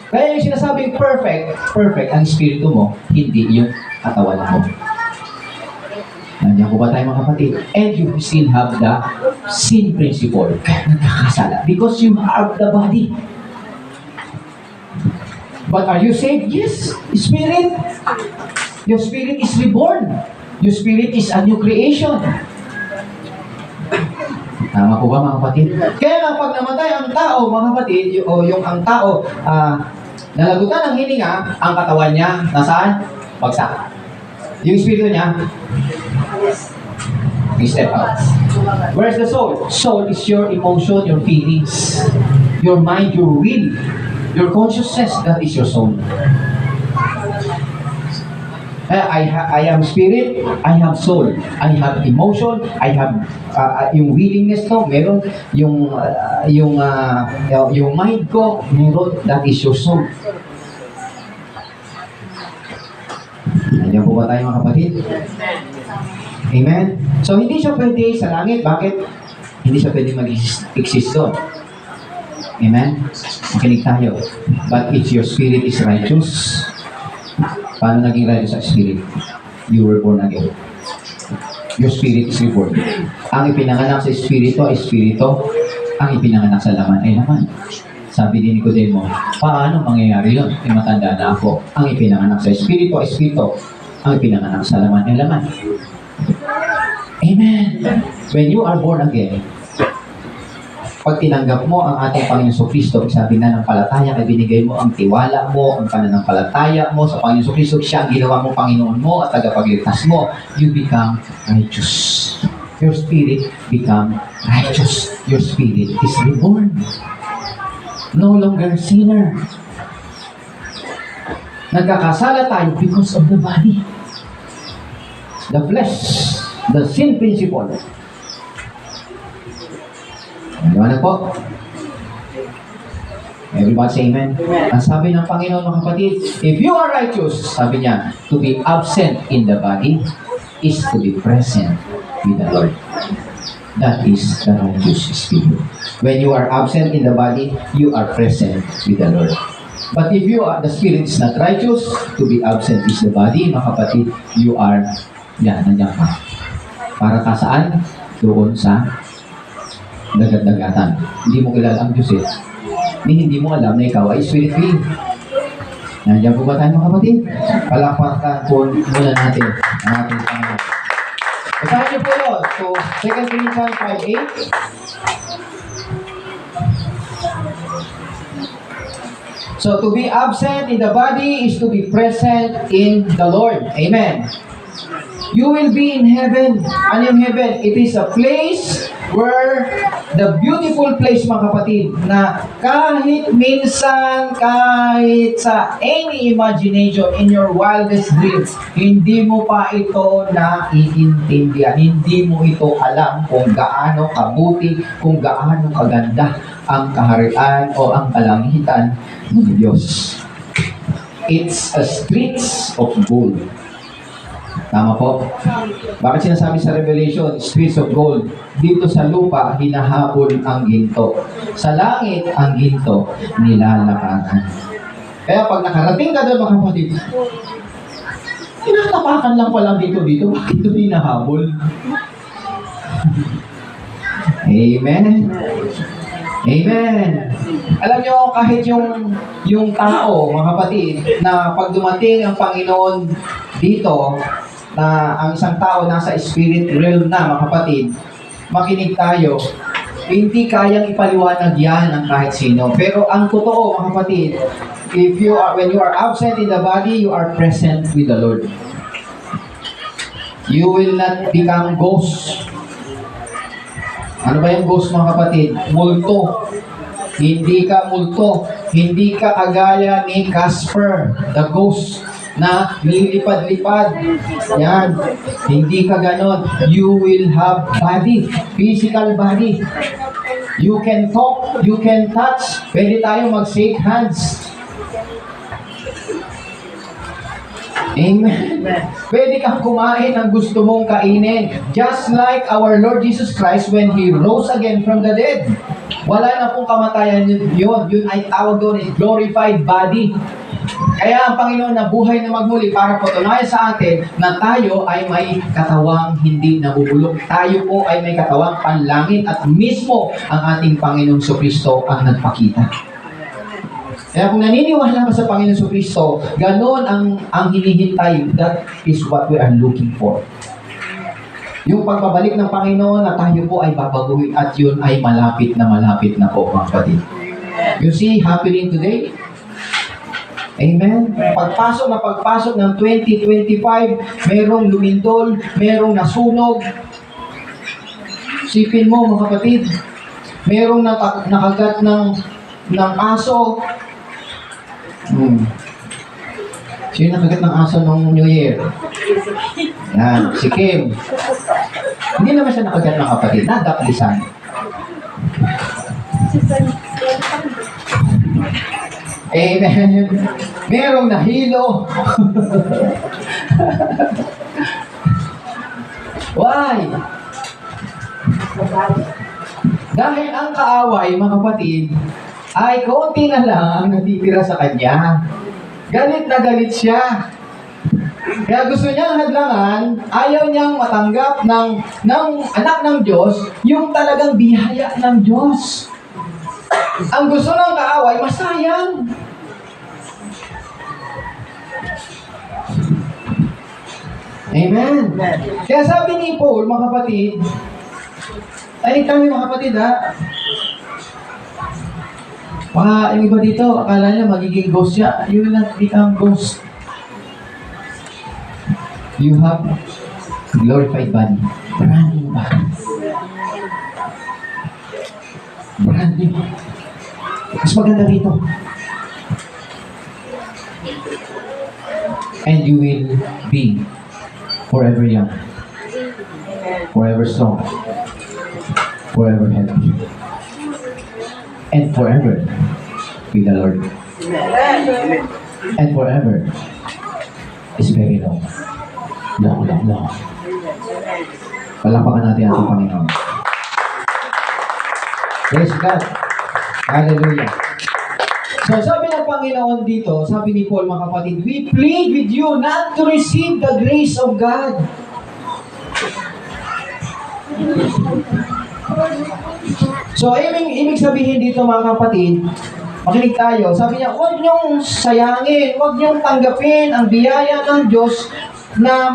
Kaya yung sinasabing perfect ang espiritu mo, hindi yung katawan mo. Nandiyan ko ba tayo mga kapatid? And you still have the sin principle. Kaya nagkakasala. Because you have the body. But are you saved? Yes. Spirit. Your spirit is reborn. Your spirit is a new creation. Tama po ba mga kapatid? Kaya nga pag namatay ang tao, mga kapatid, o yung ang tao, nalagutan ng hininga, ang katawan niya, nasaan? Bagsak. Yung espiritu niya, step out. Where's the soul? Soul is your emotion, your feelings, your mind, your will, your consciousness. That is your soul. I am spirit, I have soul, I have emotion, I have yung willingness ko, meron yung mind ko, meron. That is your soul. Nandiyan po ba tayo mga kapatid? Amen? So, hindi siya pwede sa langit. Bakit? Hindi siya pwede mag-exist doon. Amen? Makinig tayo. But if your spirit is righteous, paano naging righteous sa spirit? You were born again. Your spirit is reborn. Ang ipinanganak sa espiritu ay espiritu. Ang ipinanganak sa laman ay laman. Sabi ni Nicodemo, paano mangyayari yun? E matanda na ako. Ang ipinanganak sa Espiritu, Espiritu. Ang ipinanganak sa laman, ay laman. Amen. When you are born again, pag tinanggap mo ang ating Panginoon Kristo, sabi na ng palataya, ay binigay mo ang tiwala mo, ang pananampalataya mo sa Panginoon Kristo, siya ang ginawa mo Panginoon mo at tagapagligtas mo, you become righteous. Your spirit become righteous. Your spirit is reborn. No longer sinner. Nagkakasala tayo because of the body. The flesh. The sin principle. Ano po? Everybody say amen. Ang sabi ng Panginoon mga kapatid, if you are righteous, sabi niya, to be absent in the body is to be present with the Lord. That is the righteous spirit. When you are absent in the body, you are present with the Lord. But if you are, the spirit is not righteous, to be absent is the body, mga kapatid, you are, nandiyan ka. Para ka saan? Doon sa dagat-dagatan. Hindi mo kilala ang Diyos eh. Hindi mo alam na ikaw ay spirit being. Nandiyan po ba tayo mga kapatid? Palakpakan po muna natin ang ating Panginoon. Basahin niyo po yun. So, 2 Corinthians 5:8. So, to be absent in the body is to be present in the Lord. Amen. You will be in heaven. And in heaven, it is a place where the beautiful place, mga kapatid, na kahit minsan, kahit sa any imagination in your wildest dreams, hindi mo pa ito naiintindihan. Hindi mo ito alam kung gaano kabuti, kung gaano kaganda ang kaharian o ang kalangitan ng Diyos. It's a streets of gold. Tama po? Bakit sinasabi sa Revelation, streets of gold? Dito sa lupa, hinahabol ang ginto. Sa langit, ang ginto, nilalakaran. Kaya pag nakarating ka doon, mga kapatid, tinatapakan lang pala dito. Bakit ito hinahabol? Amen. Amen. Alam nyo, kahit yung tao, mga kapatid, na pag dumating ang Panginoon dito, na ang isang tao nasa spirit realm na, mga kapatid, makinig tayo, hindi kayang ipaliwanag yan ng kahit sino. Pero ang totoo, mga kapatid, when you are absent in the body, you are present with the Lord. You will not become ghost. Ano ba yung ghost, mga kapatid? Multo. Hindi ka multo. Hindi ka kagaya ni Casper, the ghost, na nilipad-lipad. Yan. Hindi ka ganon. You will have body. Physical body. You can talk. You can touch. Pwede tayo mag-shake hands. Amen. Pwede kang kumain ang gusto mong kainin. Just like our Lord Jesus Christ when He rose again from the dead. Wala na pong kamatayan yun. Yun ay tawag doon, glorified body. Kaya ang Panginoon na buhay na magmuli para patunayan sa atin na tayo ay may katawang hindi nabubulok. Tayo po ay may katawang panlangit at mismo ang ating Panginoong Kristo ang nagpakita. Kaya kung naniniwala ka sa Panginoong Kristo, ganon ang hinihintay. That is what we are looking for. Yung pagbabalik ng Panginoon na tayo po ay babaguhin at yun ay malapit na po, mga kapatid. You see, happening today? Amen? Pagpasok ng 2025, merong lumindol, merong nasunog. Sipin mo, mga kapatid, merong nakagat ng aso. Sino nakagat ng aso nung New Year? Yan, si Kim. Hindi naman siya nakagat ng kapatid, nadaplisan. Amen. Merong nahilo. Why? Dahil ang kaaway, mga kapatid, ay konti na lang ang natitira sa kanya. Galit na galit siya. Kaya gusto niyang hadlangan, ayaw niyang matanggap ng anak ng Diyos, yung talagang biyaya ng Diyos. Ang gusto ng kaaway, masayang. Amen. Kaya sabi ni Paul, mga kapatid, ay kami mga kapatid ha, yung iba dito, akala niya magiging ghost siya. You will not become ghost. You have glorified body. Brand new body. Brand new. Mas maganda dito. And you will be forever young. Forever strong. Forever healthy. And forever with the Lord. And forever is very long. Long, long, long. Palakpakan natin ang Panginoon. Praise God. Hallelujah. So sabi ng Panginoon dito, sabi ni Paul, mga kapatid, we plead with you not to receive the grace of God. So, ibig sabihin dito mga kapatid, makinig tayo. Sabi niya, huwag niyong sayangin, huwag niyong tanggapin ang biyaya ng Diyos na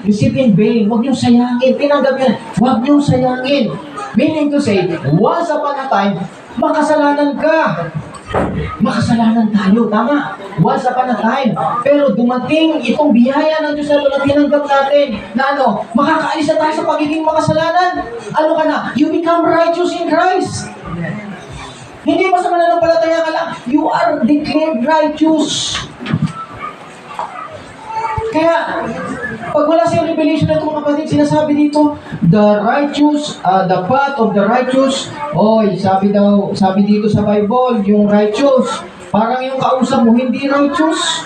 receive in vain. Huwag niyong sayangin, tinanggap niya, huwag niyong sayangin. Meaning to say, once upon a time, makasalanan ka. Makasalanan tayo, tama. Once upon a time. Pero dumating itong biyaya ng Diyos na ito na tinanggap natin na makakaalis na tayo sa pagiging makasalanan. Ano ka na? You become righteous in Christ. Hindi mo sa mananampalataya ka lang. You are declared righteous. Kaya, pag wala sa revelation na ito mga kapatid, sinasabi dito, the righteous, the path of the righteous, sabi dito sa Bible, yung righteous, parang yung kausap mo, hindi righteous.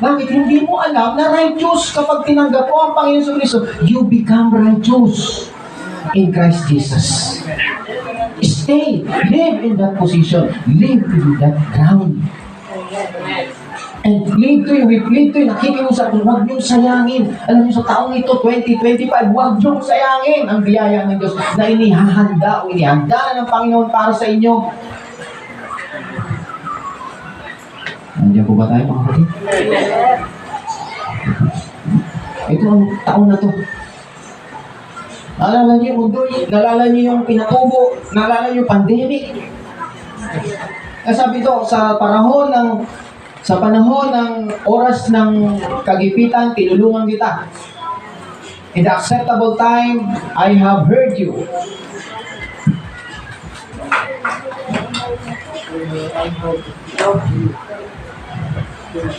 Bakit? Hindi mo alam na righteous kapag tinanggap mo ang Panginoon Kristo, you become righteous in Christ Jesus. Stay, live in that position, live in that ground. And plead to you, we plead to you, nakikiusap, huwag niyong sayangin. Alam niyo sa taong ito, 2025, huwag niyong sayangin ang biyaya ng Diyos na inihahanda o inihanda na ng Panginoon para sa inyo. Nandiyan po ba tayo mga kapatid? Ito ang taon na to. Naalala niyo yung mundo, naalala niyo yung pinatubo, naalala niyo yung pandemic. Sabi ito, sa panahon ng oras ng kagipitan, tinulungan kita. In the acceptable time, I have heard you.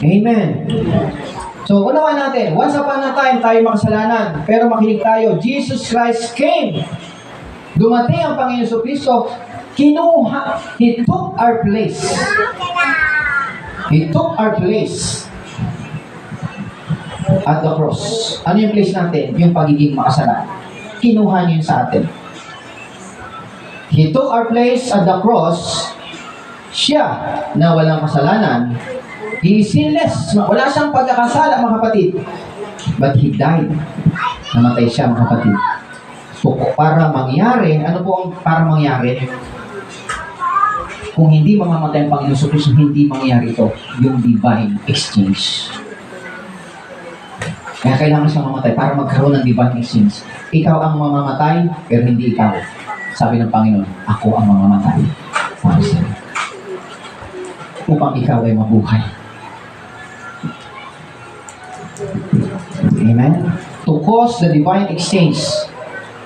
Amen. So, unawa natin, once upon a time, tayo makasalanan. Pero makinig tayo, Jesus Christ came. Dumating ang Panginoon Kristo, kinuha, He took our place. He took our place at the cross. Ano yung place natin? Yung pagiging makasalanan. Kinuha niyo yun sa atin. He took our place at the cross. Siya na walang kasalanan. He is sinless. Wala siyang pagkakasala, mga kapatid. But He died. Namatay siya, mga kapatid. So, para mangyari, ano po ang para mangyari? Kung hindi mamamatay ang Panginoon Kristo, hindi mangyayari ito, yung divine exchange. Kaya kailangan siyang mamatay para magkaroon ng divine exchange. Ikaw ang mamamatay, pero hindi ikaw. Sabi ng Panginoon, ako ang mamamatay para sa iyo. Upang ikaw ay mabuhay. Amen? To cause the divine exchange.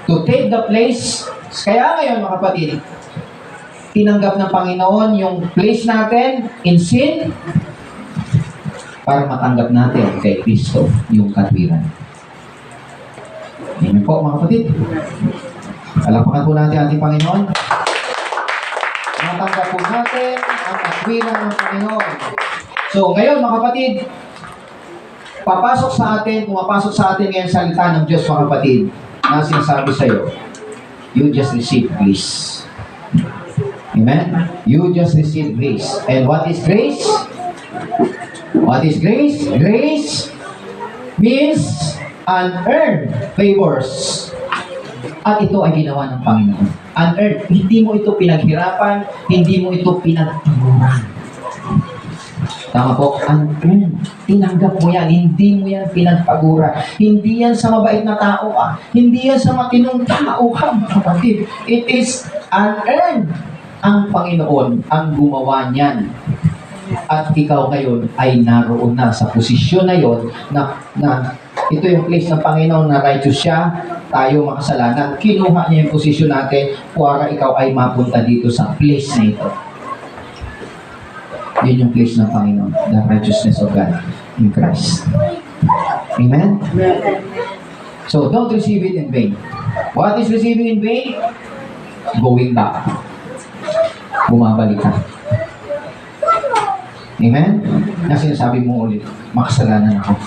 To take the place. Kaya ngayon, mga kapatid, tinanggap ng Panginoon yung place natin in sin para matanggap natin kay Kristo yung katwiran. Amen po mga kapatid. Palakpakan po natin ating Panginoon. Matanggap po natin ang katwiran ng Panginoon. So ngayon mga kapatid, pumapasok sa atin ngayon salita ng Diyos mga kapatid na sinasabi sa iyo, you just receive grace. Amen? You just receive grace. And what is grace? What is grace? Grace means unearned favors. At ito ay ginawa ng Panginoon. Unearned. Hindi mo ito pinaghirapan, hindi mo ito pinagpaguran. Tama po, unearned. Tinanggap mo yan, hindi mo yan pinagpagura. Hindi yan sa mabait na tao ka. Hindi yan sa matinong tao ka, mga kapatid. It is unearned. Ang Panginoon ang gumawa niyan. At ikaw ngayon ay naroon na sa posisyon na yon na ito yung place ng Panginoon na righteous siya, tayo makasalanan. Kinuha niya yung posisyon natin para ikaw ay mapunta dito sa place na ito. Yun yung place ng Panginoon, the righteousness of God in Christ. Amen? So, don't receive it in vain. What is receiving in vain? Going back. Bumabalik ka. Amen? Na sinasabi mo ulit, makasalanan ako.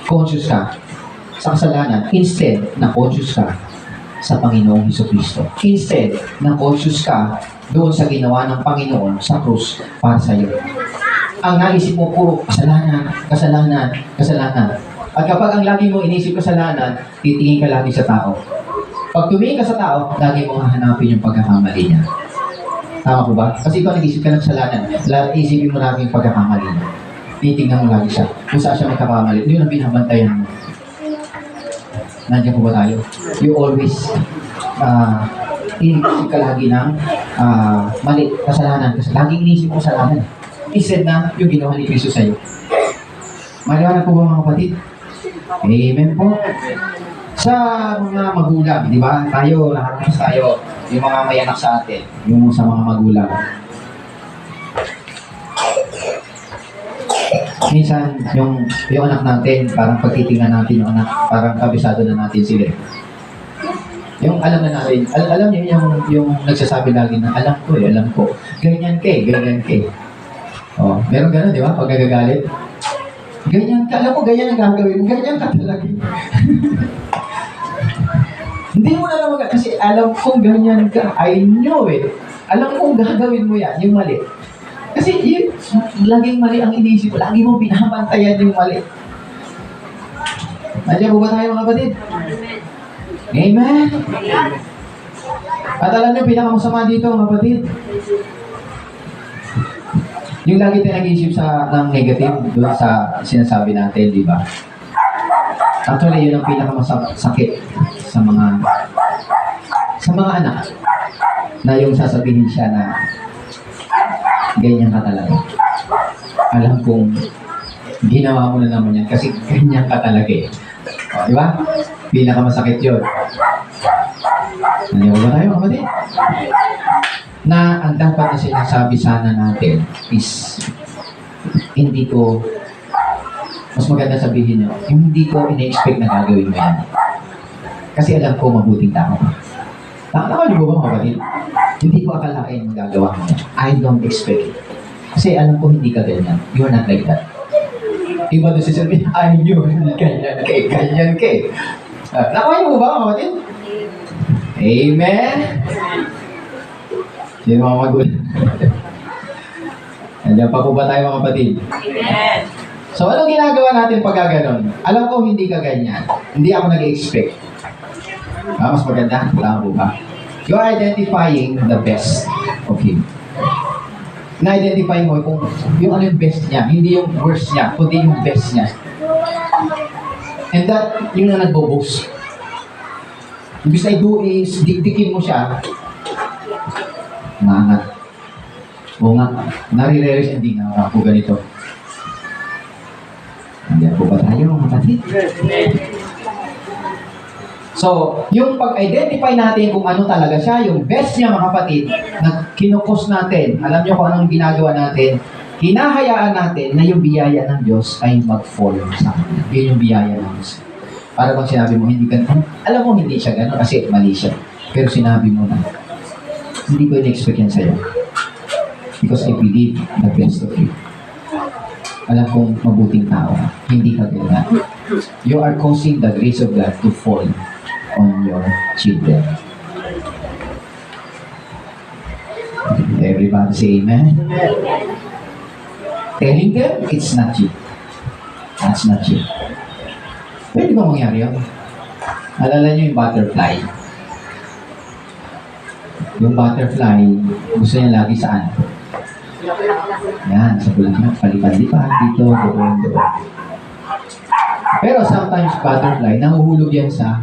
Conscious ka sa kasalanan. Instead, na conscious ka sa Panginoong Hesus-Kristo. Instead, na conscious ka doon sa ginawa ng Panginoon sa krus para sa iyo. Ang naisip mo puro kasalanan, kasalanan, kasalanan. At kapag ang lagi mo inisip kasalanan, titingin ka lagi sa tao. Pag tumingin ka sa tao, lagi mo hahanapin yung pagkakamali niya. Tama po ba? Kasi ikaw nag-isip ka ng kasalanan, isipin mo lagi yung pagkakamali niya. Titingnan mo lagi siya. Kung saan siya magkakamali, yun ang binabantayan mo. Nandiyan po ba tayo? You always inisip ka lagi ng mali, kasalanan. Kasi laging inisip mo kasalanan. Instead na yung ginawa ni Kristo sa'yo. Maliwanag po ba mga kapatid? Amen po. Sa mga magulang, di ba? Tayo, lahat tayo, yung mga may anak sa atin, yung sa mga magulang. Minsan, yung anak natin, parang pagtitingnan natin yung anak, parang kabisado na natin sila. Yung alam na natin, alam niyo yung nagsasabi lagi na, alam ko. Ganyan ka. Oh, meron gano'n, di ba? Pag nagagalit. Ganyan ka, alam mo, ganyan ang gagawin mo, ganyan ka talaga. Hindi mo na naman, kasi alam kong ganyan ka, I know it. Alam kong gagawin mo yan, yung mali. Kasi laging mali ang inisip mo, lagi mo pinabantayan yung mali. Nandiyan po ba tayo mga kapatid? Amen. At alam niyo, pinakamasama dito mga kapatid, yung lagi tayo nag-iisip ng negative doon sa sinasabi natin, di ba? Actually, yun ang pinakamasakit sa mga anak na yung sasabihin siya na ganyan ka talaga. Alam kong ginawa mo na naman yan kasi ganyan ka talaga eh. O, di ba? Pinakamasakit yun. Nandiyan ba tayo, kapatid? Na ang dapat na sinasabi sana natin is mas maganda sabihin nyo, hindi ko ina-expect na gagawin mo yan. Kasi alam ko mabuting tao. Nakakalaman niyo ba mga kapatid? Hindi ko akalain magagawa mo yan. I don't expect it. Kasi alam ko hindi ka ganyan. You're not like that. Iba doon sasabihin, I knew, ganyan ka. Nakuha niyo ba mga kapatid? Amen? Sino mga magulang? Nandiyan pa po ba tayo mga kapatid? Amen. So, anong ginagawa natin pag gaganon? Alam ko hindi ka ganyan. Hindi ako nag-expect. Mas maganda? Tama po ba? You're identifying the best of Him. Na-identify mo kung yung ano yung best niya, hindi yung worst niya, kundi yung best niya. And that, yun na nagbo-boast. Ibig I do is, dikdikin mo siya, maangat. O nga, nare-realize, hindi nga ako ganito. Nandiyan po ba tayo, mga kapatid? So, yung pag-identify natin kung ano talaga siya, yung best niya, mga kapatid, na kinukos natin, alam niyo kung anong ginagawa natin, hinahayaan natin na yung biyaya ng Diyos ay mag-fall sa akin. Yun yung biyaya ng Diyos. Para bang sinabi mo, hindi ganun. Alam mo, hindi siya ganun kasi mali siya. Pero sinabi mo na, hindi ko in-expect yan sa'yo. Because I believe the best of you. Alam kong mabuting tao. Hindi ka ganyan. You are causing the grace of God to fall on your children. Everybody say amen. Telling them, it's not you. That's not you. Pwede ba mangyari yun? Alala nyo yung butterfly. Yung butterfly, gusto niya lagi saan? Yan, sa bulaklak, palipad-lipad, dito, doon. Pero sometimes butterfly, nahuhulog yan sa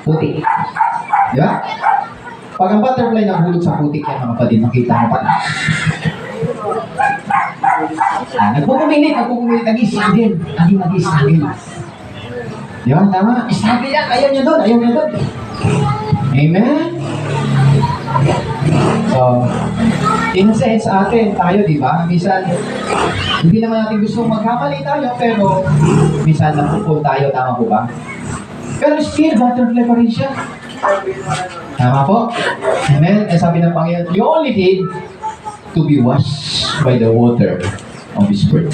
putik. Di ba? Pag ang butterfly nahuhulog sa putik yan, mga kapatid, makita mo pala. Nagpupumilit, nag-i-struggle. Nag-i-struggle. Di ba? Tama? Struggle yan, ayaw niya doon. Amen? So, in a sense, atin, tayo, di ba? Minsan, hindi naman natin gusto magkamali tayo, pero minsan napupul tayo, tama po ba? Pero still, butterfly pa rin siya. Tama po? Amen? Eh, sabi ng Panginoon, you only need to be washed by the water of His Word.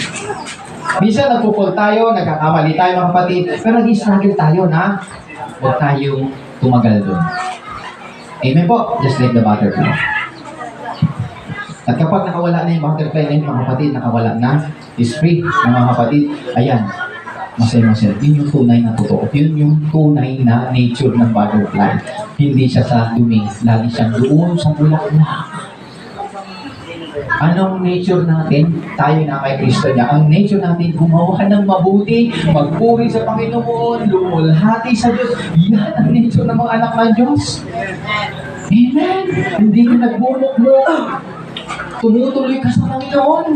Minsan nagpupul tayo, nagkakamali tayo mga kapatid, pero nag-struggle tayo na huwag tayong tumagal doon. Amen po? Just like the butterfly. At kapag nakawala na yung butterfly na yun, mga kapatid, nakawala na, is free ng mga kapatid, ayan, masaya-masaya. Yun yung tunay na totoo. Yun yung tunay na nature ng butterfly. Hindi siya sa dumi. Lagi siyang doon sa bulaklak. Anong nature natin? Tayo na kay Kristo niya. Ang nature natin, gumawa ng mabuti, magpuri sa Panginoon, lumulhati sa Diyos. Yan ang nature ng mga anak ng Diyos. Amen! Hindi ka nagbumukmok. Tumutuloy ka sa Panginoon.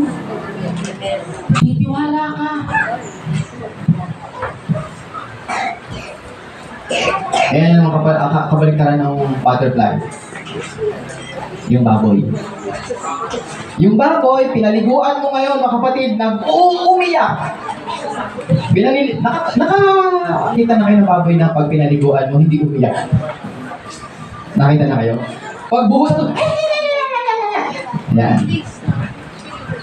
Titiwala ka. Ayan ang kabaliktaran ng butterfly. Yung baboy. Yung baboy, pinaliguan mo ngayon, mga kapatid, nag-umiyak. Nakakita na kayo ng baboy na pag pinaliguan mo, hindi umiyak. Nakita na kayo? Pag buhos ito, yan.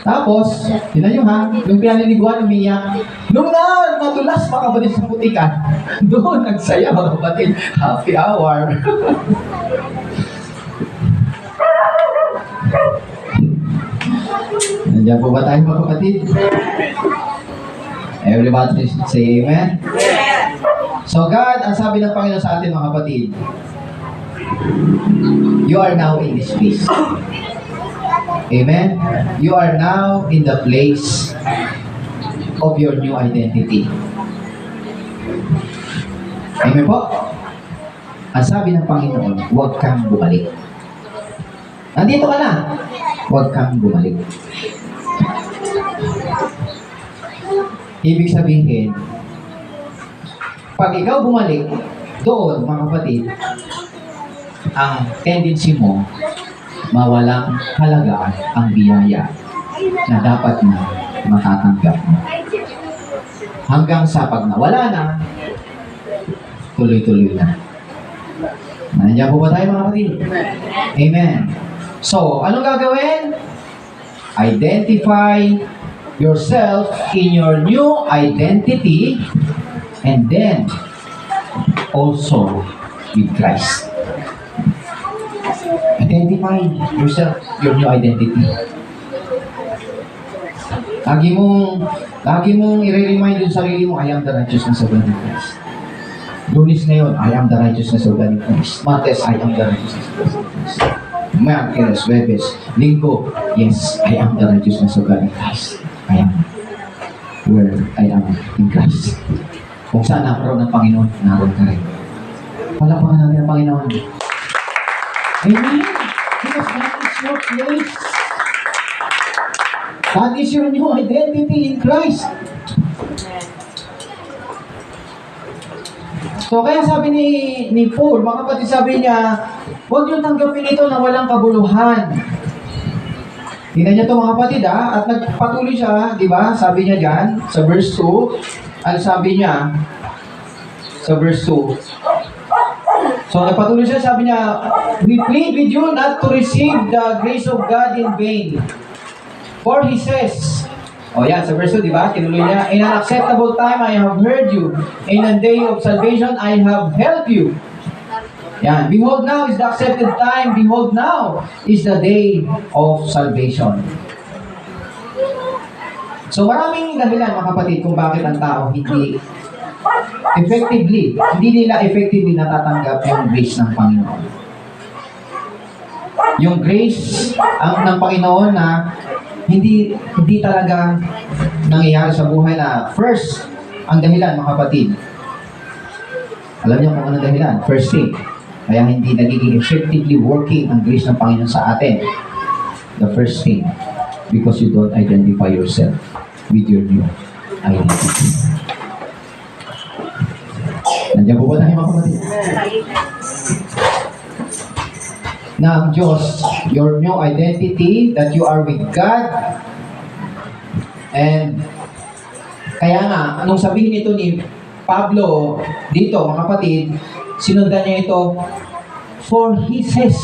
Tapos, yun na yun ha, nung pinaliguan, umiyak. Nung natulas, mga kapatid, sa putikan, doon nagsaya, mga kapatid, happy hour. Nandiyan po ba tayo mga kapatid? Everybody say amen? So God, ang sabi ng Panginoon sa atin mga kapatid, you are now in this place. Amen? You are now in the place of your new identity. Amen po? Ang sabi ng Panginoon, huwag kang bumalik. Nandito ka na. Huwag kang bumalik. Ibig sabihin, pag ikaw bumalik, doon, mga kapatid, ang tendency mo, mawalang halaga ang biyaya na dapat na matatanggap mo. Hanggang sa pag nawala na, tuloy-tuloy na. Nandiyan po ba tayo mga kapatid? Amen. So, anong gagawin? Identify yourself in your new identity and then also with Christ. Identify yourself, your new identity. Lagi mong i-remind yung sarili mo, I am the righteousness of God in Christ. Lunes ngayon, I am the righteousness of God in Christ. Martes, I am the righteousness of God in Christ. Martes, Webes, Linggo, yes, I am the righteousness of God in Christ. I am where I am in Christ. Kung saan naroon ng Panginoon, naroon ka rin. Palapakan natin ang Panginoon. Amen. Because that is your place. That is your new identity in Christ. So kaya sabi ni Paul, mga kapatid, sabi niya, huwag niyo tanggapin ito na walang kabuluhan. Tingnan niyo ito mga kapatid at nagpatuloy siya, di ba? Sabi niya diyan sa verse 2, ano sabi niya sa verse 2? So nagpatuloy siya, sabi niya, we plead with you not to receive the grace of God in vain. For he says, yan, sa verse 2, di ba? Tinuloy niya, in an acceptable time I have heard you. In a day of salvation I have helped you. Yan, behold now is the accepted time. Behold now is the day of salvation. So maraming dahilan mga kapatid kung bakit ang tao hindi nila effectively natatanggap yung grace ng Panginoon. Yung grace ng Panginoon na hindi talaga nangyayari sa buhay na first, ang dahilan mga kapatid. Alam niyo kung ano dahilan? First thing, kaya hindi nagiging effectively working ang grace ng Panginoon sa atin. The first thing, because you don't identify yourself with your new identity. Nandiyan po ba tayo mga kapatid? Na ang Diyos, your new identity, that you are with God, and kaya nga, nung sabihin ito ni Pablo dito, mga kapatid, sinundan niya ito, for he says.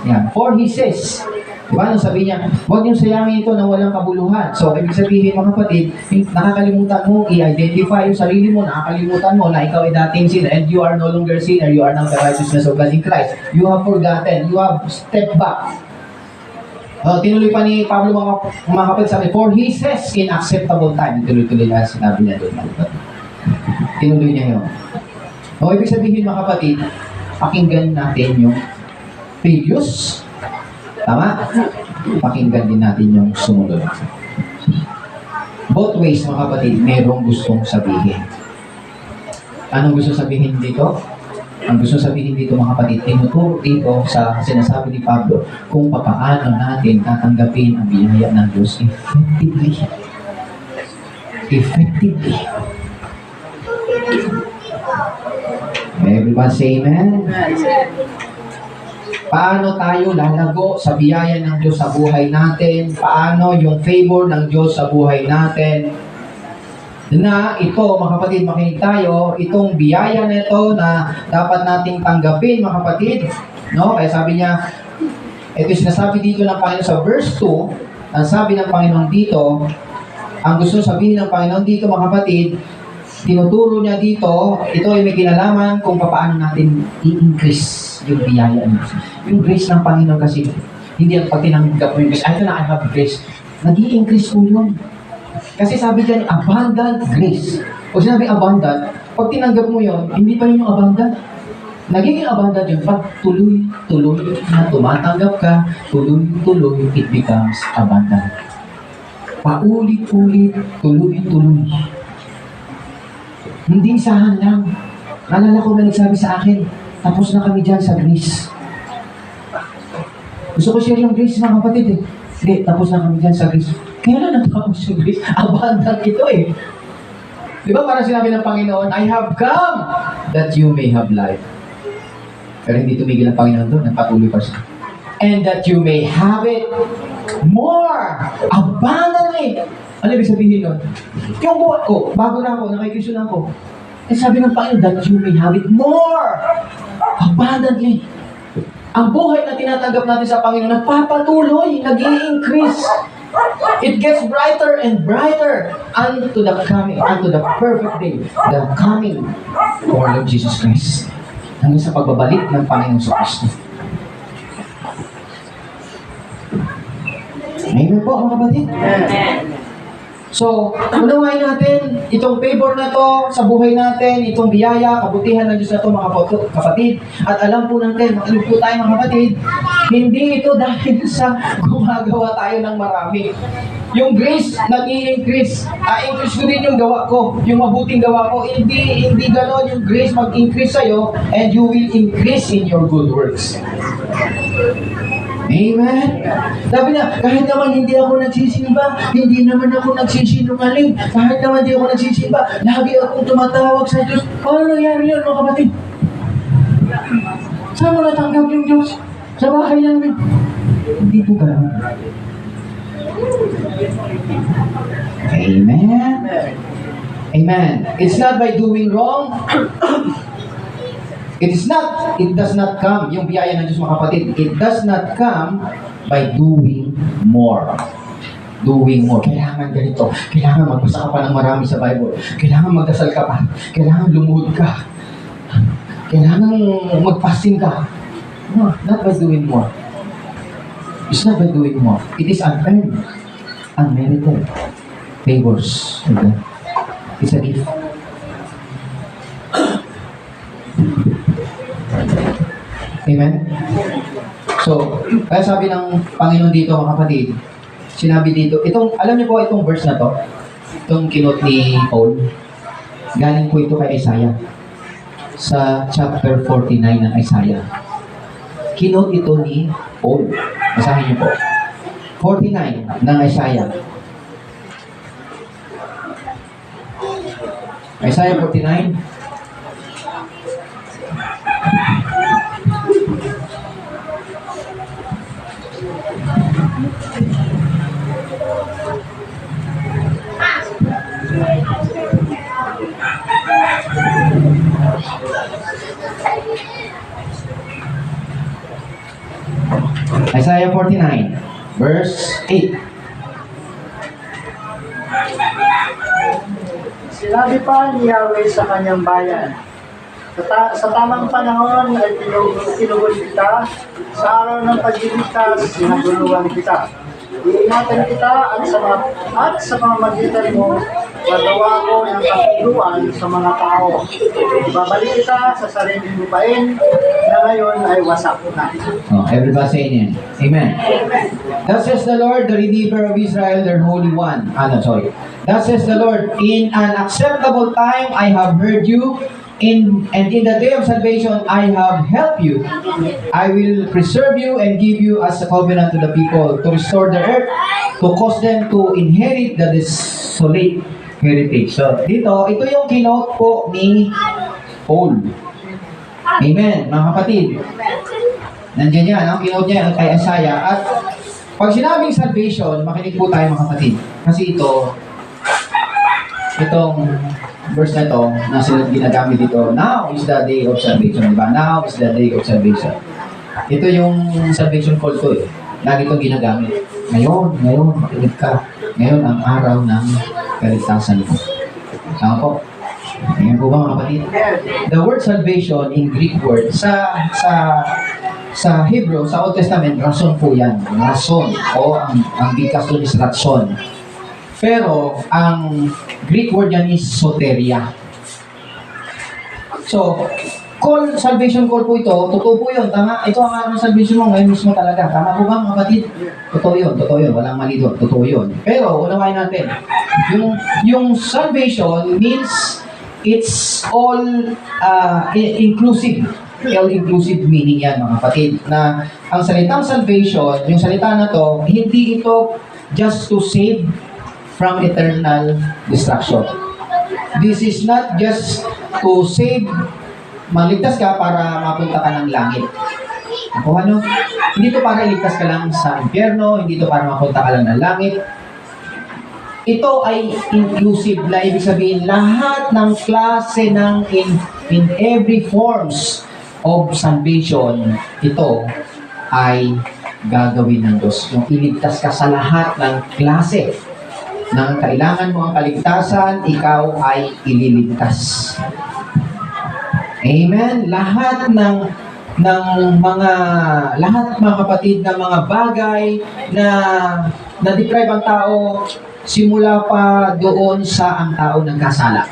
Yan, for he says. Diba? Nung sabi niya, huwag niyong sayangin ito na walang kabuluhan. So, ibig sabihin, mga kapatid, nakakalimutan mo, i-identify yung sarili mo, nakakalimutan mo na ikaw ay dating sinner, and you are no longer sinner, you are now the righteousness of God in Christ. You have forgotten, you have stepped back. Tinuloy pa ni Pablo mga kapatid, sabi, for he says in acceptable time. Tuloy-tuloy na sinabi niya doon. Tinuloy niya yun. Ibig sabihin mga kapatid, pakinggan natin yung previous. Tama? Pakinggan din natin yung sumunod. Both ways mga kapatid, merong gustong sabihin. Anong gusto sabihin dito? Ang gusto sabihin dito mga kapatid, tinuturo dito sa sinasabi ni Pablo kung paano natin tatanggapin ang biyaya ng Diyos effectively. Effectively. Everybody say amen? Paano tayo lalago sa biyaya ng Diyos sa buhay natin? Paano yung favor ng Diyos sa buhay natin? Na ito, mga kapatid, makinig tayo, itong biyaya na ito na dapat nating tanggapin, mga kapatid. No? Kaya sabi niya, ito sinasabi dito ng Panginoon sa verse 2, ang sabi ng Panginoon dito, ang gusto sabihin ng Panginoon dito, mga kapatid, tinuturo niya dito, ito ay may kinalaman kung paano natin i-increase yung biyaya niya. Yung grace ng Panginoon kasi, hindi ang pag tinanggap mo yung grace, ito na I have grace, nag-i-increase mo yun. Kasi sabi dyan, abundant grace. O sinabi abundant, pag tinanggap mo yun, hindi pa yun yung abundant. Nagiging abundant yun pag tuloy-tuloy na tumatanggap ka, tuloy-tuloy, it becomes abundant. Paulit-ulit, tuloy-tuloy. Hindi isahan lang. Naalala ko na nagsabi sa akin, tapos na kami dyan sa grace. Gusto ko share yung grace mga kapatid eh. Hindi, tapos na kami dyan sa grace. Kaya na natapos yung grace. Abundant ito eh. Di ba parang sinabi ng Panginoon, I have come that you may have life. Pero hindi tumigil ang Panginoon doon, nagpatuloy pa siya. And that you may have it more abundantly. Ano ibig sabihin nun? Yung buhat ko, bago na ako, nakikristo na ako. Eh sabi ng Panginoon, that you may have it more abundantly. Ang buhay na tinatanggap natin sa Panginoon, nagpapatuloy, nag-i-increase. It gets brighter and brighter unto the coming, unto the perfect day, the coming of our Lord Jesus Christ. Hanggang sa pagbabalik ng Panginoon sa Kristo. Amen po, mga kapatid. So, unawain natin itong favor na to sa buhay natin, itong biyaya, kabutihan ng Diyos na to mga kapatid. At alam po natin, makinig po tayo mga kapatid, hindi ito dahil sa gumagawa tayo ng marami. Yung grace, nag-i-increase. Increase ko din yung gawa ko, yung mabuting gawa ko. Hindi gano'n yung grace mag-increase sa'yo and you will increase in your good works. Amen? Sabi na, kahit naman hindi ako nagsisimba, hindi naman ako nagsisinungaling, kahit naman hindi ako nagsisimba, lagi akong tumatawag sa Diyos. Paano nangyari yun, mga kapatid? Saan mo natanggap yung Diyos? Sa bahay namin. Hindi po gano'n. Amen? Amen. It's not by doing wrong. It does not come, yung biyaya ng Diyos mga kapatid, it does not come by doing more. Doing more. Kailangan ganito. Kailangan magbasa ka pa ng marami sa Bible. Kailangan magdasal ka pa. Kailangan lumuhod ka. Kailangan magpasting ka. No, not by doing more. It's not by doing more. It is unearned, unmerited favors. Okay? It's a gift. Amen? So, kaya sabi ng Panginoon dito, mga kapatid, sinabi dito, alam niyo po itong verse na to, itong kinot ni Paul, galing po ito kay Isaiah, sa chapter 49 ng Isaiah. Kinot ito ni Paul. Basahin niyo po. 49 ng Isaiah. Isaiah 49. Isaiah 49, verse 8. Sinabi pa ni Yahweh sa kanyang bayan, sa tamang panahon ay tinugod kita, sa araw ng pagliligtas, sinaguluhan kita. Iingatan kita at sa pamamagitan mo, gagawa ko ng katuluan sa mga tao. Babalik kita sa sariling lupain na ngayon ay wasak na. Oh, everybody say amen. Amen. Thus says the Lord, the Redeemer of Israel, their Holy One. Thus says the Lord, in an acceptable time I have heard you, and in the day of salvation I have helped you. I will preserve you and give you as a covenant to the people, to restore the earth, to cause them to inherit the desolate heritage. So, dito, ito yung kinote po ni Paul. Amen, mga kapatid. Nandiyan yan, ang kinote niya kay Isaiah. At pag sinabing salvation, makinig po tayo mga kapatid. Kasi itong verse na ito, na ginagamit dito, now is the day of salvation, diba? Now is the day of salvation. Ito yung salvation call to eh. Lagi itong ginagamit. Ngayon, makinig ka. Ngayon ang araw ng kaligtasan mo. Tama po? Ngayon po ba mga kapatid? The word salvation in Greek word, sa Hebrew, sa Old Testament, rason po yan. Rason. O ang bigas doon is ratson. Pero, ang Greek word yan is soteria. So, salvation call po ito, totoo po yun, tama, ito ang araw ng salvation mo, ngayon mismo talaga, tama po ba mga kapatid? Totoo yun, walang mali doon, totoo yun. Pero, unawain natin, yung salvation means, it's all inclusive. All-inclusive meaning yan mga kapatid, na ang salitang salvation, yung salita na to, hindi ito just to save from eternal destruction. This is not just to save, maligtas ka para mapunta ka ng langit. Ako ano? Hindi to para iligtas ka lang sa impyerno, hindi to para mapunta ka lang ng langit. Ito ay inclusive, na ibig sabihin lahat ng klase ng in every forms of salvation, ito ay gagawin ng Diyos. Yung iligtas ka sa lahat ng klase ng kailangan mo ang kaligtasan, ikaw ay ililigtas. Amen? Lahat mga kapatid, ng mga bagay na na-deprive ang tao simula pa doon sa ang tao nagkasala.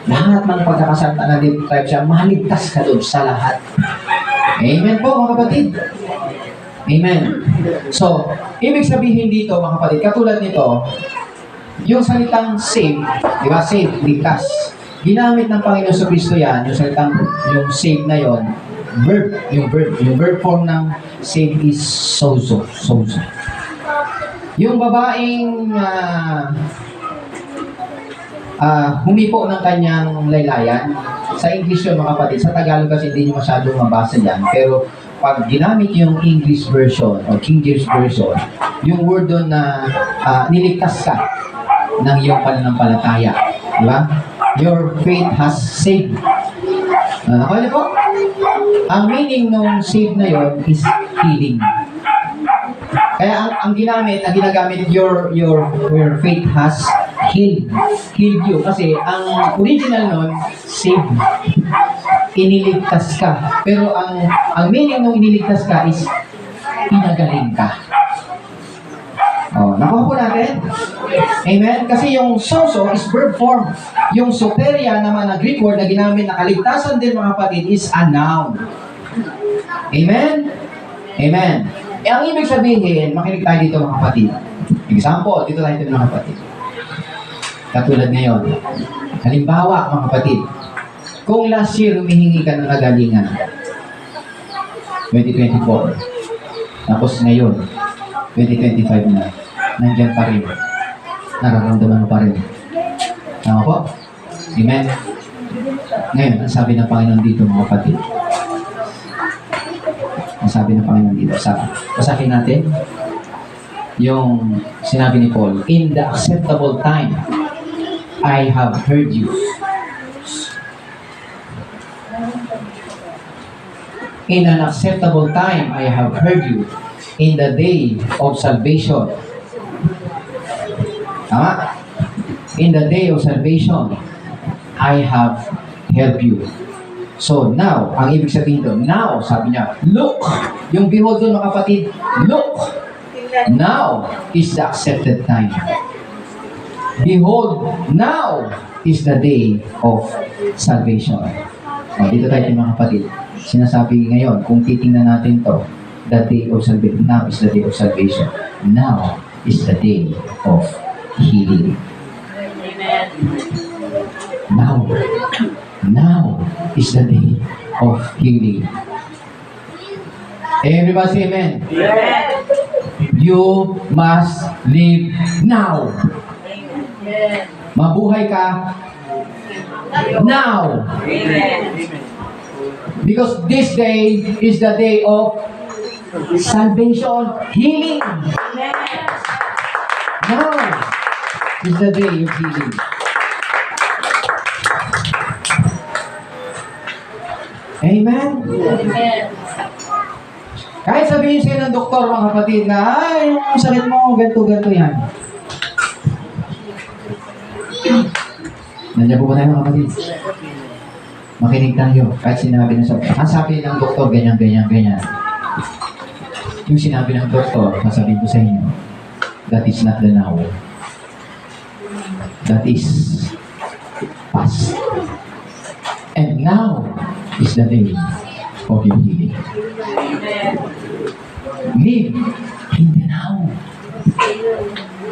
Lahat ng pagkakasala na na-deprive siya, maligtas ka doon sa lahat. Amen po mga kapatid. Amen. So, ibig sabihin dito mga kapatid, katulad nito, yung salitang save, di ba? Save, ligtas. Ginamit ng Panginoon sa Kristo yan, yung salitang, yung save na yon, yung verb form ng save is sozo. Yung babaeng humipo ng kanyang laylayan, sa English yun mga kapatid, sa Tagalog kasi hindi nyo masyadong mabasa yan, pero pag ginamit yung English version o King James version, yung word doon na niligtas ka ng iyong pananampalataya. Di ba? Your faith has saved. Ano po? Ang meaning ng save na yon is healing. Kaya ang ginagamit, your faith has healed you. Kasi ang original nun, save. Iniligtas ka. Pero ang meaning ng iniligtas ka is pinagaling ka. Nakuha po natin? Amen? Kasi yung sozo is verb form. Yung soteria naman na Greek word na ginamit na kaligtasan din mga kapatid is a noun. Amen? Amen. Ang ibig sabihin, makinig tayo dito mga kapatid. Example, dito tayo mga kapatid. Katulad ngayon. Halimbawa, mga kapatid, kung last year humihingi ka ng kagalingan, 2024, tapos ngayon, 2025 na, nandiyan pa rin. Nararamdaman mo pa rin. Tama po? Amen? Ngayon, ang sabi ng Panginoon dito, mga kapatid, ang sabi ng Panginoon dito, basahin natin yung sinabi ni Paul, in the acceptable time, I have heard you. In an acceptable time, I have heard you. In the day of salvation. Tama? In the day of salvation, I have helped you. So now, ang ibig sabihin doon, now, sabi niya, look, yung behold doon mga kapatid, look, now is the accepted time. Behold, now is the day of salvation. O, dito tayo mga kapatid. Sinasabi ngayon, kung titingnan natin to, the day of salvation. Now is the day of salvation. Now is the day of healing. Now is the day of healing. Everybody say amen. You must live now. Mabuhay ka now. Because this day is the day of salvation, healing. Now is the day of healing. Amen? Kahit sabihin sa'yo ng doktor, mga kapatid, na, ay, yung sakit mo, ganito yan. Nandiyan po ba tayo, mga kapatid? Makinig tayo. Kahit sinabi ng sabi. Ang sabi ng doktor, ganyan. Yung sinabi ng doktor, sasabihin ko sa inyo, that is not the now. That is past. And now is the day of your healing. Live in the now.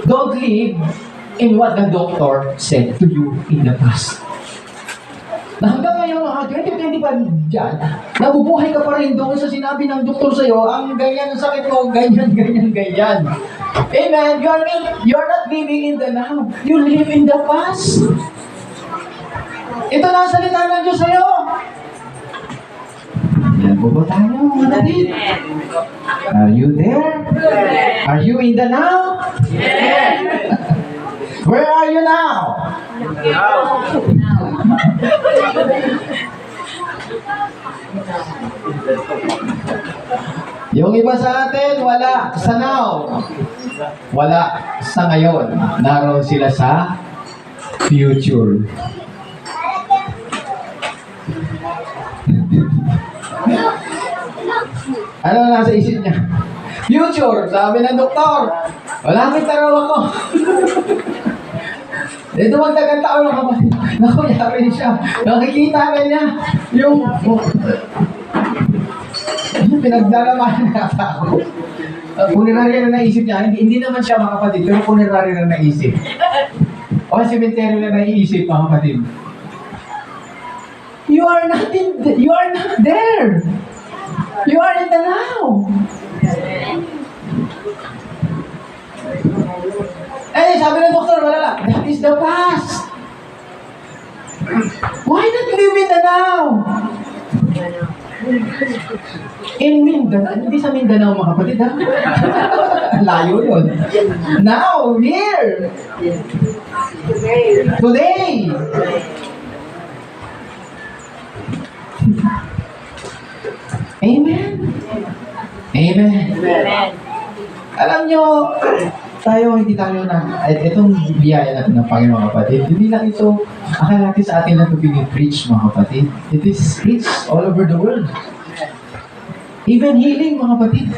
Don't live in what the doctor said to you in the past. Na hanggang ngayon, 2025 dyan, nabubuhay ka pa rin doon sa sinabi ng doktor sa'yo, ang ganyan, ang sakit mo, ganyan. Amen? You are not living in the now. You live in the past. Ito na ang salita ng Diyos sa'yo. Yan po ba tayo, mga kapatid? Are you there? Are you in the now? Where are you now? Yung iba sa atin, wala sa now. Wala sa ngayon. Naroon sila sa future. Ano nasa isip niya? Future, sabi ng doktor. Wala kita raw ako. Ito magdagang tao ng kapatid. Nakuyari siya. Nakikita na niya yung pinagdalaman na tao. Punerary na naisip niya. Hindi naman siya mga kapatid, pero punerary na naisip. O cemetery na naisip mga kapatid. You are not there. You are in the now. Eh, sabi ng doktor, wala lang. That is the past. Why not live in the now? In Mindanao, hindi sa Mindanao mga kapatid ha? Layo yun. Now, here. Today. Amen. Amen. Alam nyo, hindi tayo itong biyaya natin ng Panginoon kapatid, hindi lang ito, akala natin sa atin lang ito pinipreach mga kapatid. It is preached all over the world. Even healing mga kapatid.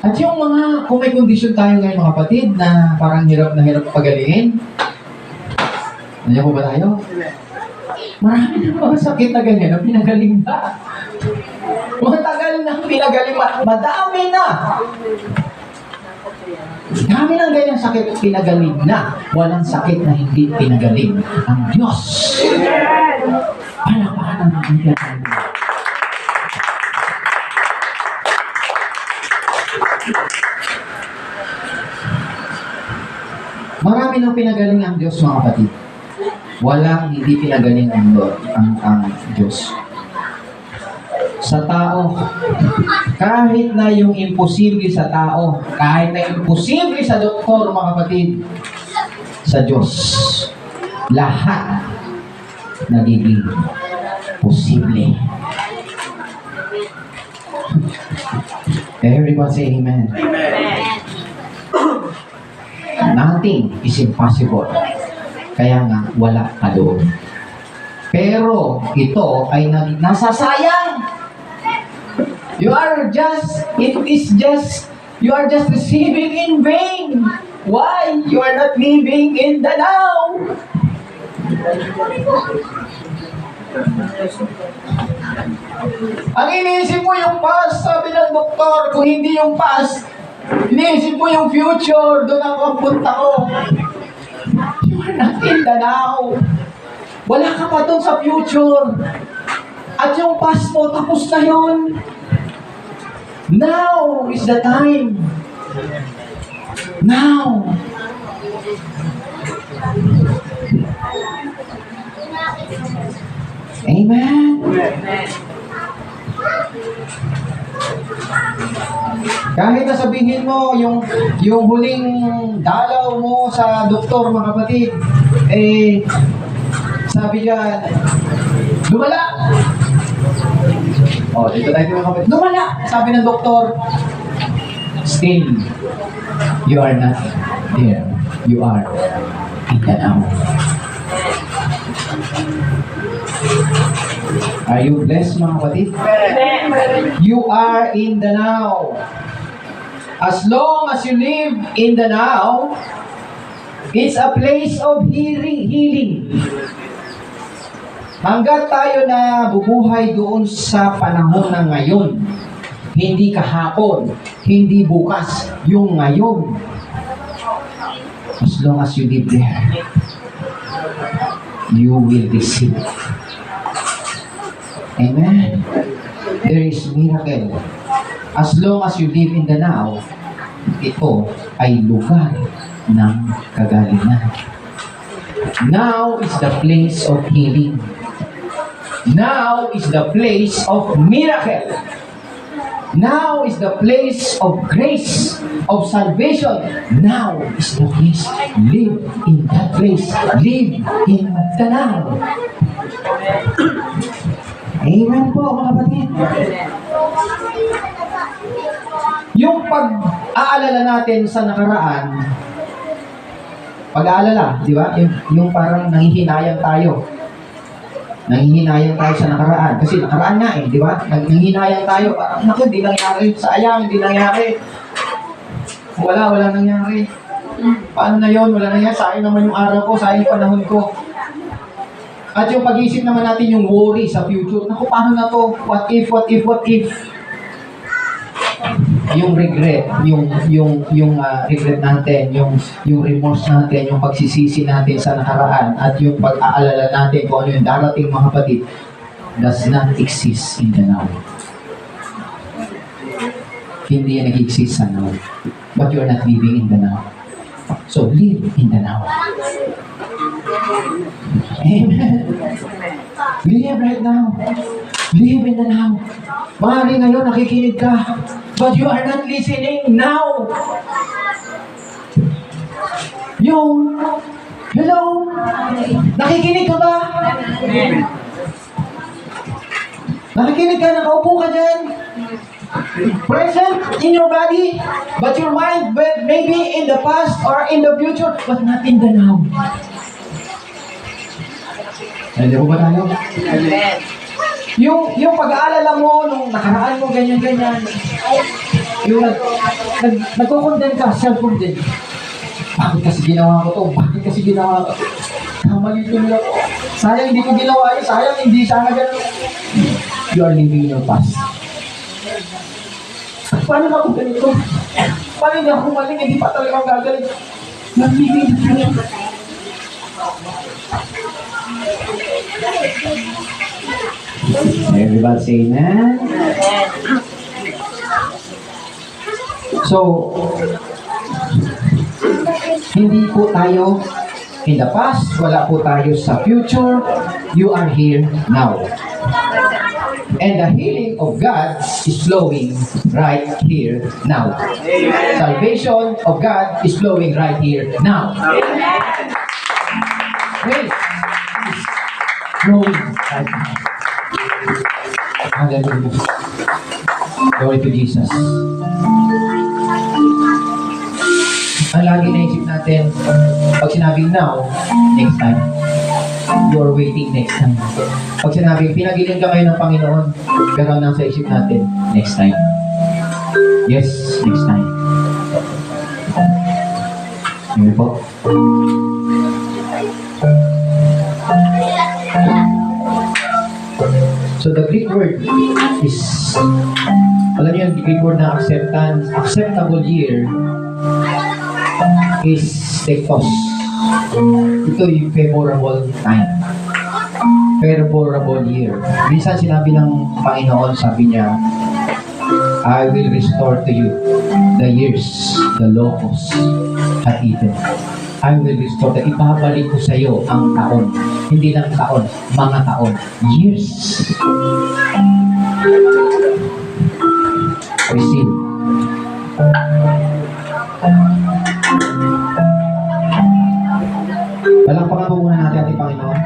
At yung mga, kung may kondisyon tayo ngayon mga kapatid, na parang hirap pagalingin, nandiyan po ba tayo? Marami na mga sakit na ganyan na pinagaling na. Matagal na pinagaling. Madami na. Dami ng ganyang sakit pinagaling na. Walang sakit na hindi pinagaling ang Diyos. Palakpakan ang pinagaling. Marami nang pinagaling ang Diyos, mga kapatid. Walang hindi pinagaling ang Diyos. Sa tao, kahit na yung imposible sa tao, kahit na imposible sa doktor, mga kapatid, sa Diyos, lahat nagiging posible. Everyone say amen. Nothing is impossible. Kaya nga, wala ka doon. Pero, ito ay nasasayang. You are just receiving in vain. Why? You are not living in the now. Ang iniisip mo yung past, sabi ng doktor, kung hindi yung past, iniisip mo yung future, doon ako ang punta ko. You are not in the now. Wala ka pa doon sa future. At yung past mo, tapos na yun. Now is the time. Now. Amen. Kahit na sabihin mo yung huling dalaw mo sa doktor, mga kapatid, sabi niya, lumala. Dito tayo mga kapatid. Lumala! Sabi ng doktor, still, you are not there. You are in the now. Are you blessed, mga kapatid? You are in the now. As long as you live in the now, it's a place of healing. Hanggat tayo na bubuhay doon sa panahon ng ngayon, hindi kahapon, hindi bukas, yung ngayon. As long as you live there, you will receive. Amen. There is miracle. As long as you live in the now, ito ay lugar ng kagalingan. Now is the place of healing. Now is the place of miracle. Now is the place of grace, of salvation. Now is the place. Live in that place. Live in the now. Amen po, mga kapatid. Yung pag-aalala natin sa nakaraan, pag-aalala, di ba? Yung parang nanghihinayang tayo. Nanghihinayang tayo sa nakaraan. Kasi nakaraan nga di ba? Nanghihinayang tayo. Parang, naku, di nangyari. Sayang, di nangyari. Wala nangyari. Paano na yun? Wala nangyari. Sayang naman yung araw ko, sayang yung panahon ko. At yung pag-iisip naman natin yung worry sa future. Naku, paano na to? What if? Yung regret, yung regret natin, yung remorse natin, yung pagsisisi natin sa nakaraan, at yung pag-aalala natin kung ano yung darating, mga kapatid, does not exist in the now. Hindi yan nag-exist sa now. But you're not living in the now. So, live in the now. Amen. Live right now. Live in the now. Maaari ngayon nakikinig ka, but you are not listening now. Hello? Nakikinig ka ba? Nakikinig ka, nakaupo ka dyan. Present in your body, but your mind maybe in the past or in the future, but not in the now. Hindi po ba tayo? Yung pag-aalala mo nung nakaraan mo ganyan-ganyan, yung nagko-condemn ka, self-condemn. Bakit kasi ginawa ko to? Bakit kasi ginawa ko? Kamali ko nila ko. Sayang hindi ko ginawa yun. Sayang hindi sana ganun. you are living your past. Paano ako ganito? Paano hindi ako kumaling? Hindi pa talaga ako gagaling. Not living the dream. Everybody say amen. So, hindi po tayo in the past, wala po tayo sa future. You are here now. And the healing of God is flowing right here now. Salvation of God is flowing right here now. Grace is flowing right now. Hallelujah. Glory to Jesus. Ang lagi naisip natin, pag sinabing now, next time. You are waiting next time. Pag sinabing, pinagiling ka ngayon ng Panginoon, pero ang nasa isip natin, next time. Yes, next time. Hindi po. So the Greek word is, alam niyo yung Greek word na acceptance, acceptable year is tekos. Ito yung favorable time. Favorable year. Minsan sinabi ng Panginoon, sabi niya, I will restore to you the years the locusts had eaten. I will restore. Ibabalik ko sa iyo ang taon. Hindi lang taon, mga taon. Years. Receive. Palakpakan po muna natin ating Panginoon.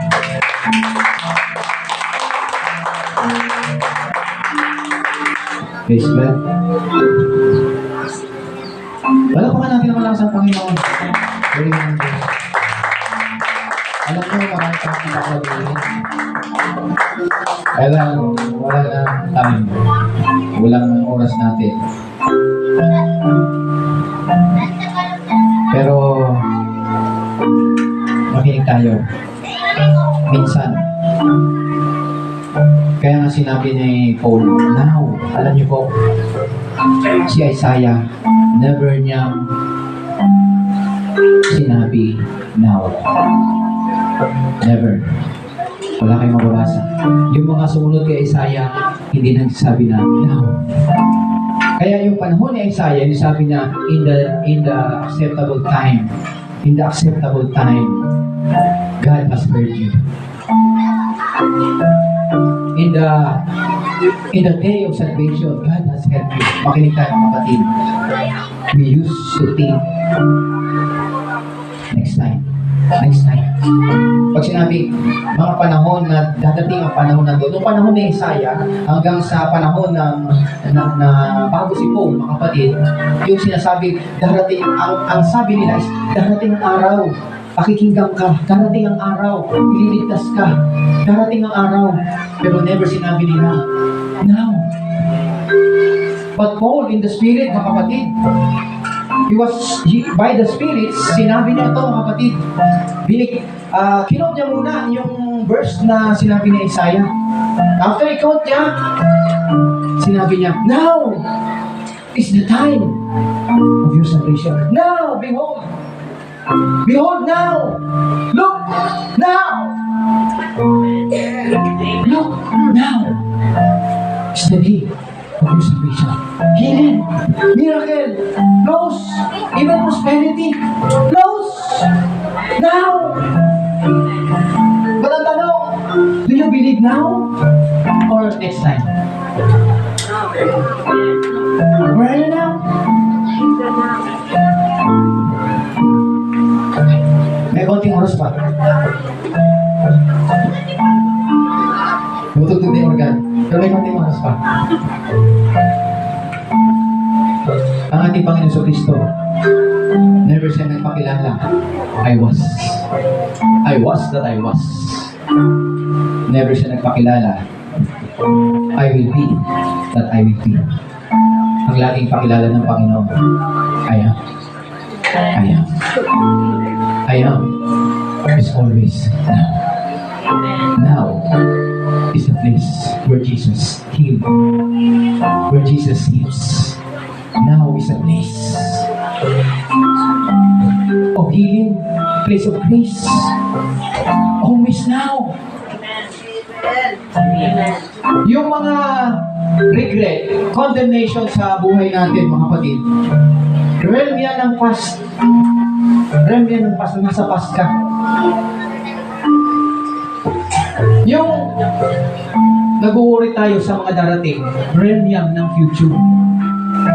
Praise God. Palakpakan natin ang malakas ang Panginoon. Very good. Alam mo, marami kang pinakagaling. Kaya lang, wala na time. Walang oras natin. Pero, makinig tayo. Minsan, kaya nga sinabi ni Paul, now, alam niyo po, si Isaiah, never niyang sinabi, now. Never. Wala kayong mababasa. Yung mga sumunod kay Isaiah, hindi nagsasabi na, now. Kaya yung panahon ni Isaiah, yung sabi niya, in the acceptable time, in the acceptable time, God has heard you. In the day of salvation, God has helped you. Makinig tayo kapatid. We used to think, next time. Next time. Pag sinabi, mga panahon na dadating ang panahon na doon, noong panahon ni Isaiah, hanggang sa panahon na bago si Paul, mga kapatid, yung sinasabi, darating, ang sabi nila is, darating ang araw, pakikinggan ka, darating ang araw, ililigtas ka, darating ang araw, pero never sinabi nila, now. But Paul, in the Spirit, mga kapatid, by the Spirit, sinabi niya ito, mga kapatid. Kinot niya muna yung verse na sinabi ni Isaiah. After i-quote niya, sinabi niya, now is the time of your salvation. Now, behold. Behold now. Look now. Look now. Is the day of your salvation. Healing, miracle, close, even prosperity, close, now. But ang tanong, do you believe now or next time? Where are you now? May konting oras pa. Butog na yung organ. Pero may konting oras pa. Ang ating Panginoon Kristo, never siya nagpakilala, I was that I was. Never siya nagpakilala, I will be that I will be. Ang laging pakilala ng Panginoon, I am. I am. I am is always now. Now is the place where Jesus healed, where Jesus heals. Now is a place of healing, place of grace. Always now. Yung mga regret, condemnation sa buhay natin, mga kapatid, realm yan ng past. Realm yan ng past, nasa past ka. Yung nag-worry tayo sa mga darating, realm yan ng future.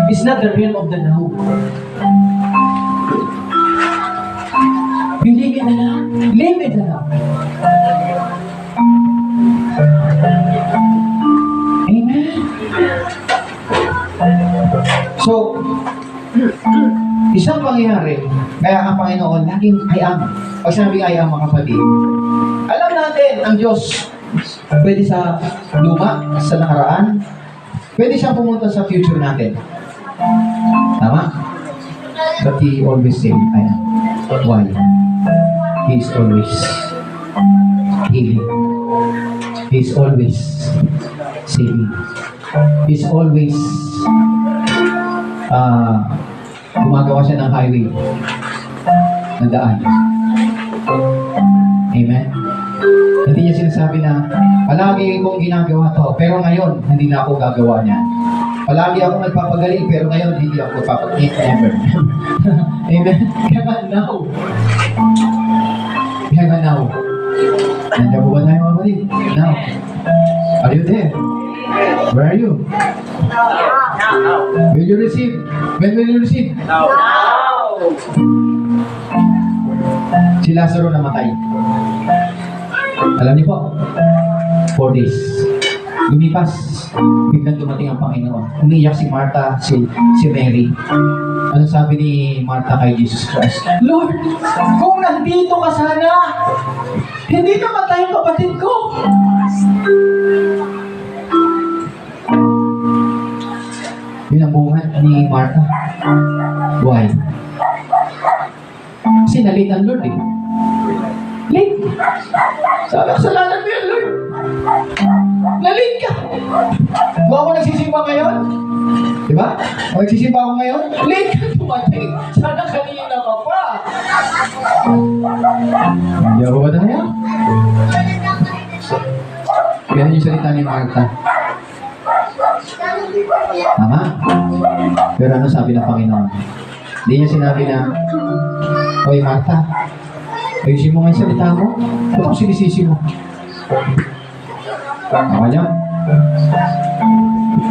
It's not the realm of the now. Believe in the now. Live in the now. Amen. So, isang pangyayari, kaya ang Panginoon, laging I am. Pag sinabi I am, mga kapatid, alam natin, ang Diyos, pwede sa luma, sa nakaraan, pwede siyang pumunta sa future natin. Tama? But He always say, I am. Why? He is always healing. He is always saving. He is always gumagawa siya ng highway na daan. Amen? Hindi niya sinasabi na palagi kong ginagawa to, pero ngayon hindi na ako gagawa niya. Palagi ako nagpapagaling, pero ngayon hindi ako magpapagaling. Never. Amen? Kaya now. Kaya now. Nandiyan po ba tayo, mga kapatid? Now. Are you there? Where are you? Will you receive? When will you receive? Now. Si Lazaro namatay. Alam niyo po, 4 days. Lumipas, biglang dumating ang Panginoon. Umiyak si Martha, si Mary. Ano sabi ni Martha kay Jesus Christ? Lord, kung nandito ka sana, hindi namatay ang kapatid ko. Yun ang bunga ni Martha. Why? Kasi nalate ang Lord eh. Late. Sabi, kasalanan mo yan, Lord. Nalate ka. Kung ako nagsisimba ngayon, di ba? Kung nagsisimba ako ngayon, late ka tumating. Sana kanina ka pa. Hindi ako ba tayo? Ganyan yung salita ni Martha. Tama? Pero ano sabi ng Panginoon? Hindi niya sinabi na, Hoy Martha, ayusin mo nga yung salita mo. Ba't ako sinisisi mo? Tama niya?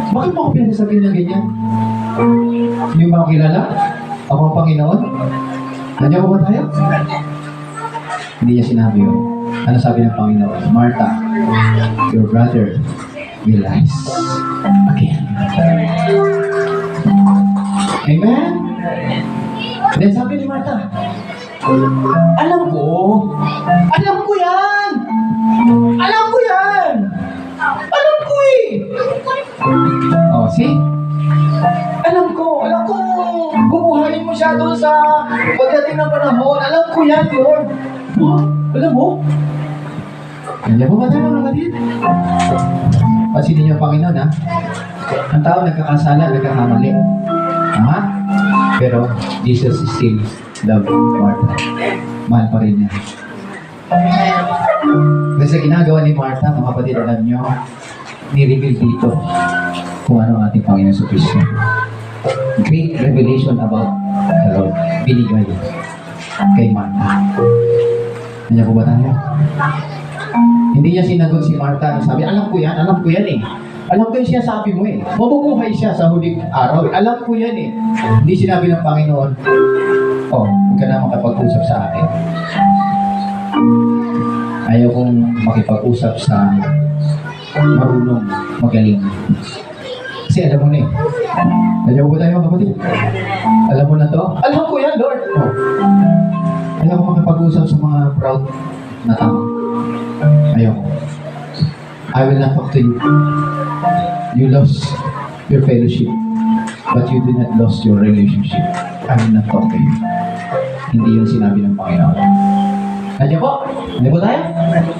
Bakit mo ako pinasasabihin ng ganyan? Hindi mo ba ako kilala? Ako ang Panginoon? Nandiyan ko ba tayo? Hindi niya sinabi yun. Ano sabi ng Panginoon? Martha, your brother will rise again. Amen? Then sabi ni Martha, alam ko yan! Alam ko eh! Oh, see? Alam ko bubuhayin mo siya doon sa pagdating ng panahon. Alam ko yan, Lord. Oh, alam mo? Alam mo ba tayo mga kapatid? Pansinin niyo ang Panginoon, ha? Ang tao nagkakasala, nagkakamali. Tama? Pero Jesus is still love Martha. Mahal pa rin niya. Kasi sa ginagawa ni Martha, mga kapatid, alam niyo, ni-reveal dito kung ano ang ating Panginoon sa Kristo. Great revelation about the Lord. Binigay kay Martha. Nandiyan po ba tayo? Hindi niya sinagot si Martha. Sabi, alam ko yan eh. Alam ko yung siya sabi mo eh. Mabubuhay siya sa huling araw eh. Alam ko yan eh. Hindi sinabi ng Panginoon, oh, huwag ka na makapag-usap sa akin. Ayaw kong makipag-usap sa marunong, magaling. Kasi alam mo na eh. Ayaw ko tayo kapatid. Alam mo na to? Alam ko yan, Lord. Oh. Ayaw ko makipag-usap sa mga proud na tao. Ayaw ko. I will not talk to you. You lost your fellowship, but you did not lost your relationship. I will not talk to you. Hindi yun sinabi ng Panginoon. Nandiyan po? Nandiyan po tayo?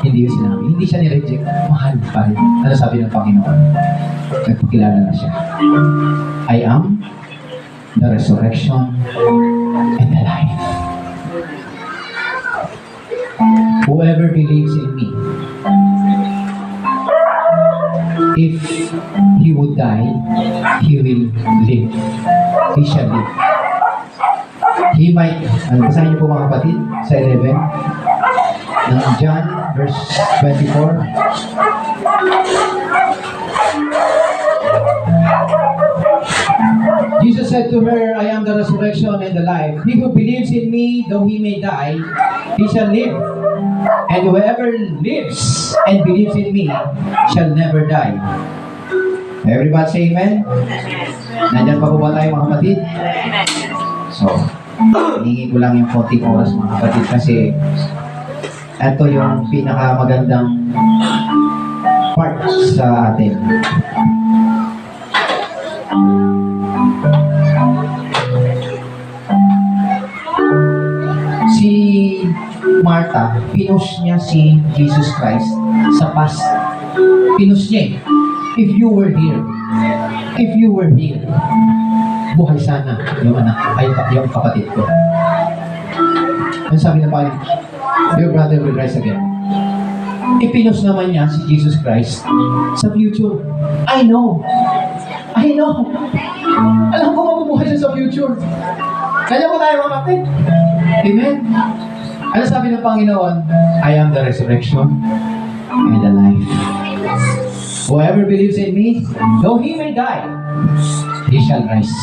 Hindi yun sinabi. Hindi siya ni-reject. Mahal pa rin. Ano sabi? sabi ng Panginoon, nagpakilala na siya. I am the resurrection and the life. Whoever believes in me, if he would die, he will live. He shall live. He might, basahin niyo po mga kapatid, sa 11, ng John, verse 24. Jesus said to her, I am the resurrection and the life. He who believes in me, though he may die, he shall live. And whoever lives and believes in me shall never die. Everybody say amen? Nandyan pa po ba tayo mga kapatid? So, hihingi ko lang yung konting oras mga kapatid kasi ito yung pinakamagandang part sa atin. Si Martha, pinush niya si Jesus Christ sa past. Pinush niya eh. If you were here, buhay sana yung anak, ay yung kapatid ko. Ang sabi ng Panginoon, your brother will rise again. Ipinush naman niya si Jesus Christ sa future. I know. Alam ko mabubuhay siya sa future. Kaya mo tayo mga kapatid. Amen? Ano sabi ng Panginoon? I am the resurrection and the life. Whoever believes in me, though he may die, he shall rise.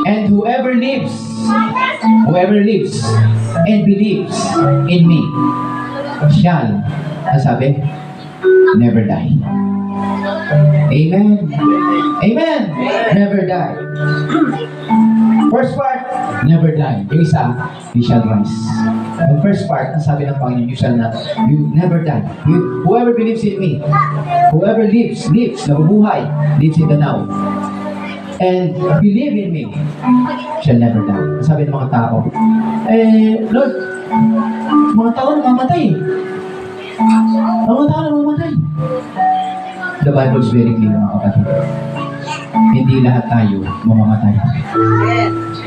And whoever lives and believes in me shall, ano sabi? Never die. Amen. Amen. Never die. First part, never die. Yung isa, you shall rise. The first part, ang sabi ng Panginoon, you never die. Whoever believes in me, whoever lives, nabubuhay, lives in the now. And believe in me, shall never die. Ang sabi ng mga tao, Lord, mga tao namamatay. Mga tao namamatay. The Bible is very clear mga kapatid. Hindi lahat tayo mamamatay.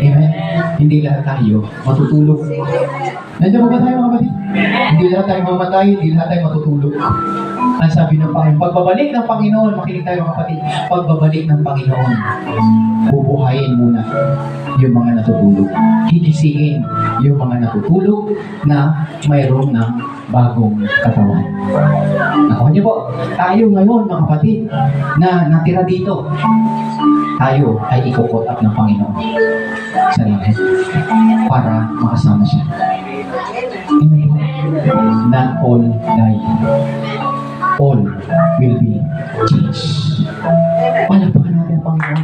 Amen? Hindi lahat tayo matutulog. Nandiyan ba tayo mga kapatid? Hindi lahat tayo mamamatay, hindi lahat tayo matutulog. Ang sabi ng Panginoon, pagbabalik ng Panginoon, makinig tayo mga kapatid, pagbabalik ng Panginoon, bubuhayin muna yung mga natutulog. Gigisingin yung mga natutulog na mayroon ng bagong katawan. Nakuha niyo po, tayo ngayon mga kapatid na natira dito, tayo ay i-caught up ng Panginoon sa langit para makasama siya. Amen. Not all die. All will be changed. Palapakan natin ang Panginoon.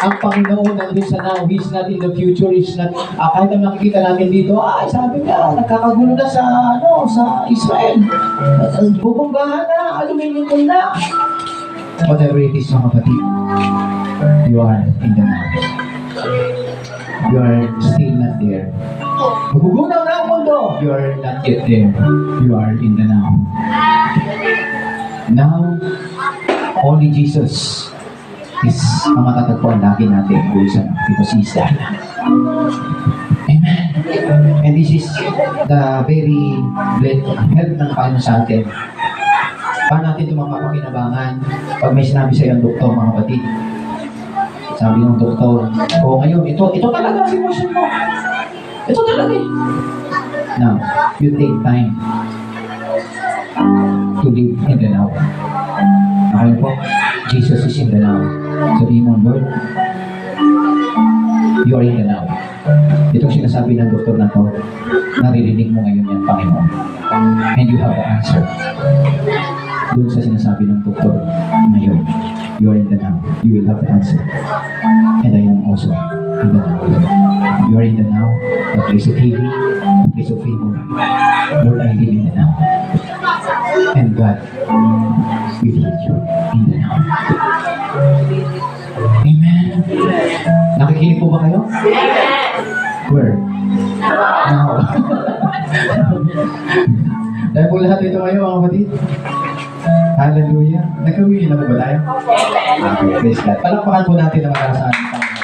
Ang Panginoon nandun sa now, He's not in the future, He's not, kahit ang nakikita natin dito, sabi nga, nagkakagulo na sa Israel. Bubunggahan na, aluminium na. Whatever it is, mga kapatid, you are in the now. You are still not there. Magugunaw na ang mundo. You are not yet there. You are in the now. Now, only Jesus is ang matatagpuan lagi natin because He is there. Amen. And this is the very help ng Panginoon sa atin. Paano natin ito mapapakinabangan pag may sinabi sa iyo ang doktor, mga kapatid? Sabi ng doktor, ngayon, ito talaga ang sitwasyon mo. Ito talaga eh. Now, you take time to live in the now. Okay po? Jesus is in the now. Sabihin mo, Lord, you are in the now. Itong sinasabi ng doktor na to, naririnig mo ngayon yan, Panginoon. And you have the answer. Doon sa sinasabi ng doktor ngayon, you are in the now. You will have the answer. And I am also in the now. You are in the now, the place of healing, the place of favor. Lord, I live in the now. And God will heal you in the now. Amen. Nakikinig po ba kayo? Amen. Where? Now. Dahil po lahat ito ngayon, mga kapatid. Hallelujah. Nagkawili na po ba tayo? Okay, praise God. Palakpakan po natin ang mga sa ating Panginoon.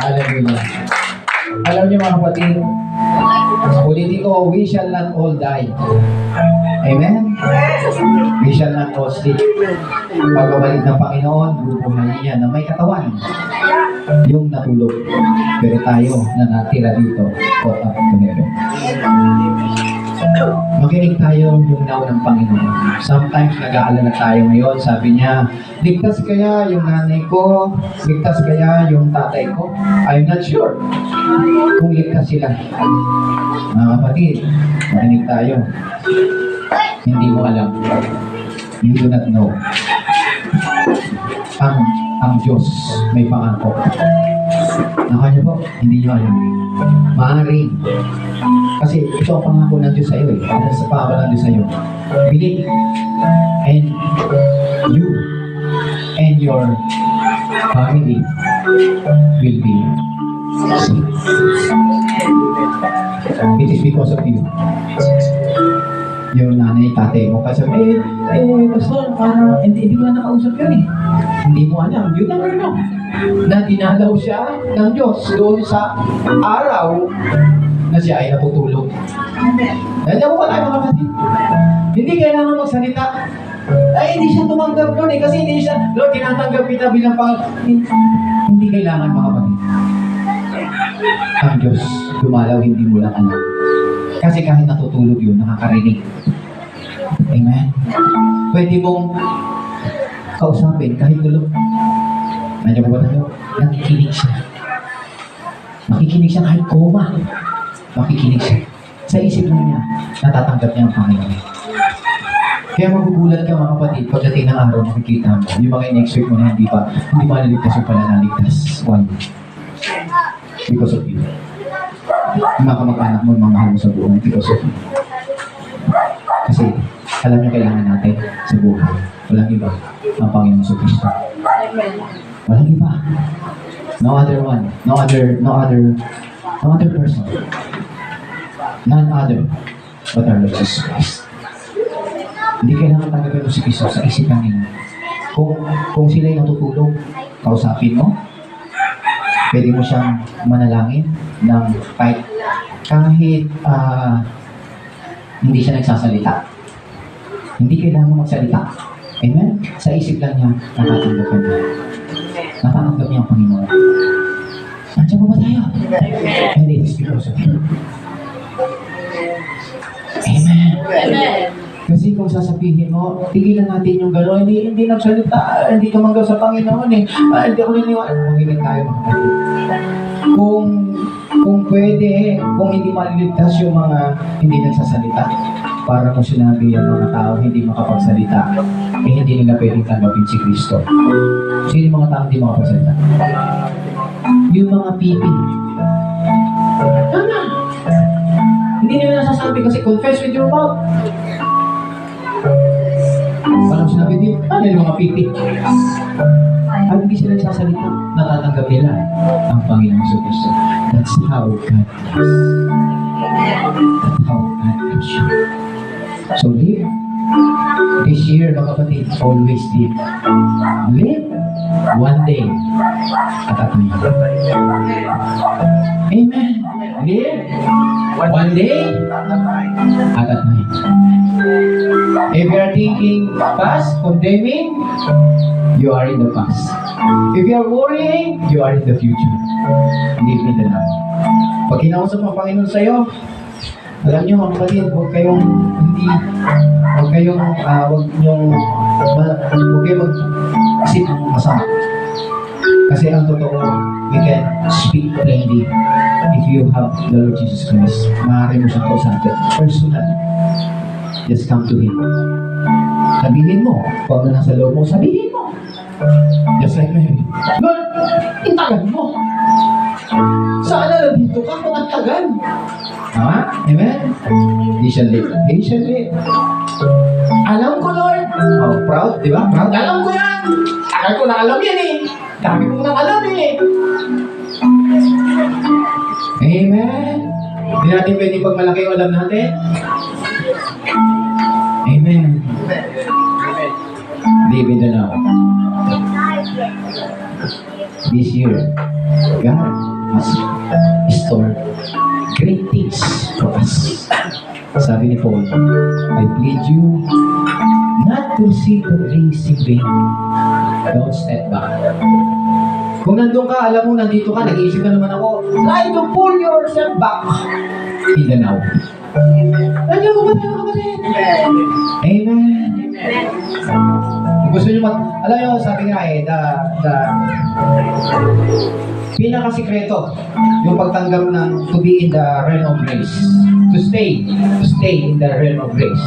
Hallelujah. Alam niyo mga kapatid, ulitin ko, we shall not all die. Amen? We shall not all sleep. Pagbabalik ng Panginoon, bubuhayin niya na may katawan. Yung natulog. Pero tayo na natira dito, caught up to heaven. Makinig tayo yung now ng Panginoon. Sometimes nag-aalala tayo ngayon. Sabi niya, ligtas kaya yung nanay ko? Ligtas kaya yung tatay ko? I'm not sure kung ligtas sila. Mga kapatid, makinig tayo. Hindi mo alam. You do not know. Ang Diyos may pangako. Nakanya po, hindi nyo alam. Maaaring. Kasi ito ang pangako ng Diyos sa iyo eh. Ano sa pangako ng Diyos sa iyo? Believe. And you and your family will be saved. It is because of you. Yung nanay, tatay mo, kasi pastor, hindi ko na nakausap yun eh. Hindi mo alam, you never know. Na dinalaw siya ng Diyos doon sa araw na siya ay natutulog. Nandiyan mo ba tayo mga kapatid? Hindi kailangan magsalita. Ay, hindi siya tumanggap doon eh, kasi hindi siya, Lord, tinatanggap kita bilang hindi kailangan mga kapatid. Ang Diyos, dumalaw, hindi mo lang alam. Kasi kahit natutulog yun, nakakarinig. Amen? Pwede mong kausapin kahit tulog. Nandiyan mo ba tayo? Nakikinig siya. Makikinig siya kahit koma. Makikinig siya. Sa isip mo niya, natatanggap niya ang Panginoon. Kaya magugulat ka mga kapatid, pagdating ng araw, makikita mo. Yung mga in-expect mo na hindi pa naligtas yung pala naligtas. Why? Because of you. Yung mga kamag-anak mo, mga mahal mo sa buhay, because of you. Kasi, alam niyo kailangan natin sa buhay. Walang iba, ang Panginoon sa Kristo. Walang iba. No other one. No other person. None other but our Lord Jesus Christ. Hindi kailangan tanggapin mo si Kristo sa isipan ninyo. Kung sila'y natutulog, kausapin mo, pwede mo siyang manalangin ng kahit hindi siya nagsasalita. Hindi kailangan magsalita. Amen? Sa isip lang niya, natatanggap niya. Natatanggap niya ang Panginoon. Nandiyan mo ba tayo? And it is because of you. Amen. Amen. Kasi kung sasabihin mo, tigilan natin yung gano'n, hindi nagsalita, hindi tumanggap sa Panginoon eh. Hindi ako niniwala. Makinig tayo mga kapatid. Kung pwede, kung hindi maliligtas yung mga hindi nagsasalita, para mo sinabi yung mga tao hindi makapagsalita, eh hindi nila pwedeng tanggapin si Kristo. Sino yung mga tao hindi makapagsalita? Yung mga pipi. Tama! Hindi nila nasasabi kasi confess with your mouth. Parang sinabi din, ano yung mga pipi? At hindi sila nagsasalita, natatanggap nila ang Panginoon sa Kristo. That's how God is. That's how God loves you. So live. This year, mga kapatid, always live. Live one day at a time. Amen. Live one day at a time. If you are thinking past, condemning, you are in the past. If you are worrying, you are in the future. Live in the now. Pag kinausap ang Panginoon sa'yo, alam niyo mga kapatid, huwag kayong mag-isip ng masama. Kasi ang totoo, we can speak plainly if you have the Lord Jesus Christ. Maaari mo siyang kausapin. Personal. Just come to Him. Sabihin mo, kung ano nasa loob mo, sabihin mo. Just like Mary. Lord, intagan mo. Sana nandito ka kung ang tagal. Tama? Amen? He shall live. He shall live. Alam ko, Lord. Oh, proud, di ba? Proud. Alam ko yan. Tagal ko na alam yan eh. Dami ko nang alam eh. Amen. Hindi natin pwede pagmalaki yung alam natin. Amen. Live in the now. This year, God has stored great things for us. Sabi ni Paul, I plead you not to seek the race in vain. Don't step back. Kung nandun ka, alam mo, nandito ka, nag-iisip na naman ako, try to pull yourself back in the now. Nandiyan ko ba tayo, kapatid? Amen. Kung gusto nyo alam nyo, sabi nga the pinakasikreto, yung pagtanggap ng to be in the realm of grace, to stay in the realm of grace,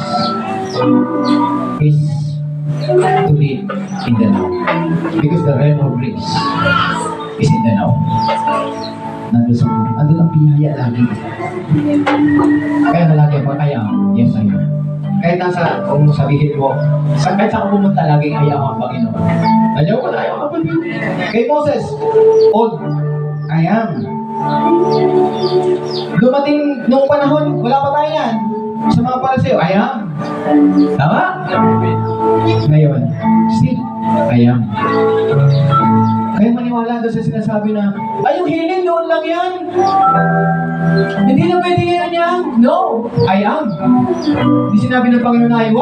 is to live in the now. Because the realm of grace is in the now. Nandun ang biyaya lagi. Kaya na lagi ako, yes, I am. Kahit nasa, kung sabihin mo, kahit saan ka pumunta, laging ayaw ang Panginoon. Nandiyan ko na ayaw ang Panginoon. Kay Moses, I am. Dumating nung panahon, wala pa tayo yan. Sa mga Pariseo, I am. Tama? Ngayon, still, I am. Kaya maniwala doon sa sinasabi na, ay, yung healing noon lang yan. Hindi na pwede yan. No, I am. Hindi sinabi ng Panginoon na I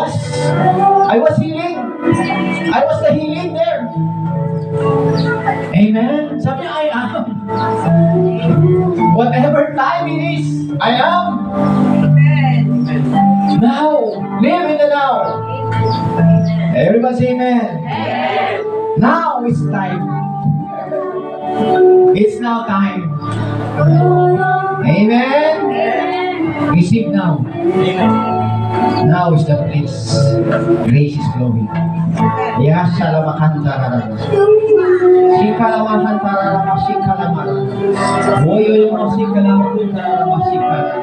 was healing. I was the healing there. Amen. Sabi niya, I am. Whatever time it is, I am. Now, live in the now. Everybody say amen. Now is time. It's now time. Amen. Receive now. Now is the place. Grace is flowing. Yasalamakantara. Sikalamakantara. Sikalamakantara. Boyo yung mga sikalamakantara. Sikalamakantara.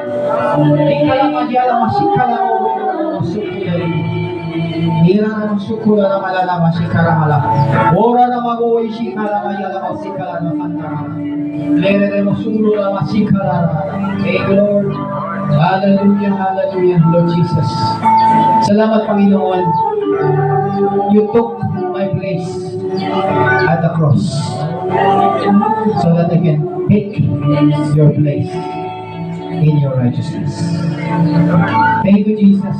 Hira na sukula na malala masikara mala. Ora na magoy sikala mayala masikala na kantara. Lere na masulo na masikara. Thank you, Lord. Hallelujah, hallelujah, Lord Jesus. Salamat, Panginoon. You took my place at the cross so that I can take your place in your righteousness. Thank you, Jesus.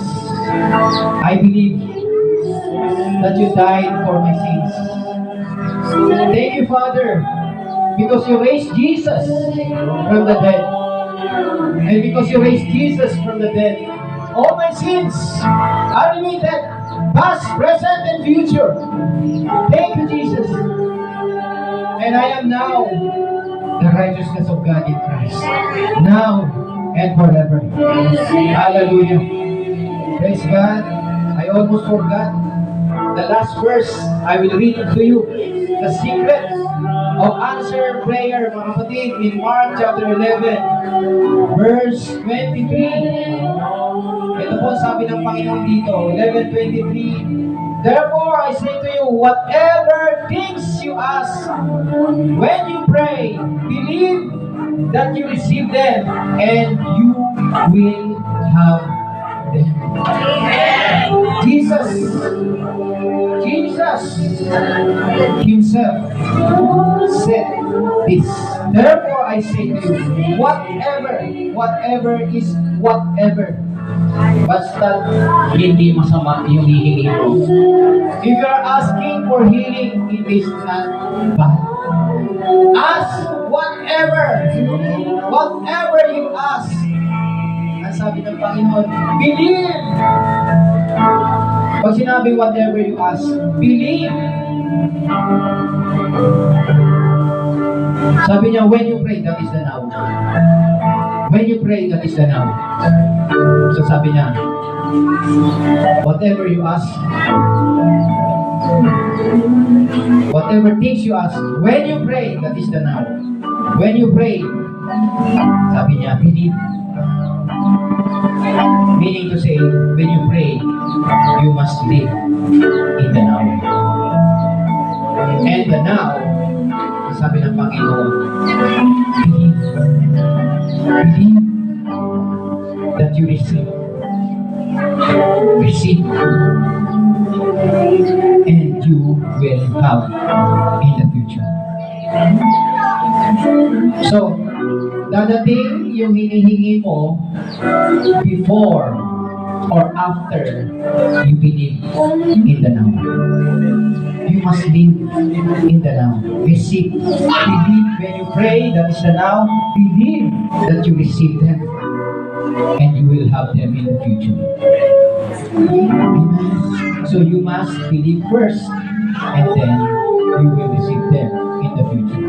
I believe that you died for my sins. Thank you, Father, because you raised Jesus from the dead. And because you raised Jesus from the dead, all my sins are remitted, past, present, and future. Thank you, Jesus. And I am now the righteousness of God in Christ. Now and forever. Hallelujah. Praise God. I almost forgot the last verse I will read to you. The secret of answered prayer, mga kapatid, in Mark chapter 11, verse 23. Ito po sabi ng Panginoon dito, 11:23. Therefore, I say to you, whatever things you ask, when you pray, believe that you receive them, and you will have them. Jesus Himself said this. Therefore, I say to you, whatever is whatever. Basta hindi masama yung hihingi mo. If you are asking for healing, it is not bad. Ask whatever you ask. Ang sabi ng Panginoon, believe. Pag sinabi whatever you ask, believe. Sabi niya, when you pray, that is the now. When you pray, that is the now. So sabi niya, whatever you ask, whatever things you ask, when you pray, that is the now. When you pray, sabi niya, believe. Meaning to say, when you pray, you must live in the now. And the now, sabi ng Panginoon, believe. Believe that you receive. Receive. And you will have in the future. So, dadating yung hinihingi mo before or after you believe in the now. You must live in the now. Receive. Believe when you pray, that is the now. Believe that you receive them and you will have them in the future. Amen. So you must believe first and then you will receive them in the future.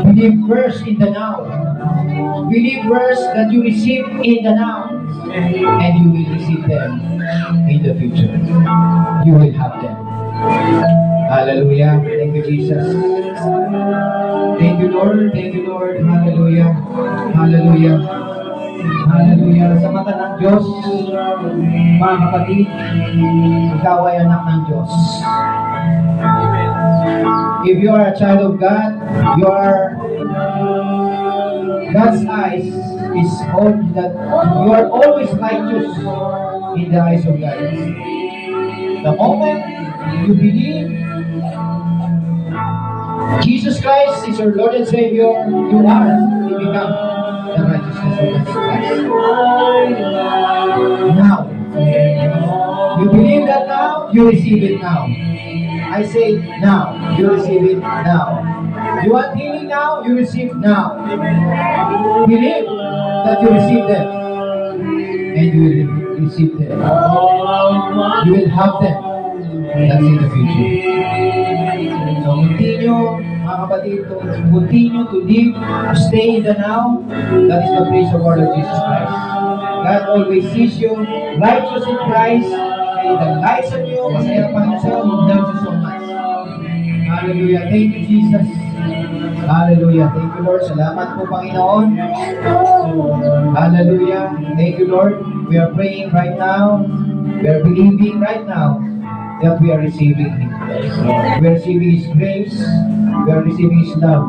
Believe first in the now. Believe first that you receive in the now and you will receive them in the future. You will have them. Hallelujah. Thank you, Jesus. Thank you, Lord. Thank you, Lord. Hallelujah. Hallelujah. Hallelujah. Sa mata ng Diyos, mga kapatid, ikaw ay anak ng Diyos. If you are a child of God, God's eyes is on that you are always righteous in the eyes of God. The moment you believe Jesus Christ is your Lord and Savior, you become the righteousness of Jesus Christ. Now, you believe that now, you receive it now. I say now, you receive it now. You want healing now, you receive now. Believe that you receive them. And you will receive them. You will have them. That's in the future. So continue, mga kapatid, to continue to live, to stay in the now. That is the place of our Lord Jesus Christ. God always sees you righteous in Christ. May the lights on you, masaya pa niya sa'yo, He loves you so much. Hallelujah. Thank you, Jesus. Hallelujah. Thank you, Lord. Salamat po, Panginoon. Hallelujah. Thank you, Lord. We are praying right now. We are believing right now that we are receiving Him. We are receiving His grace. We are receiving His love.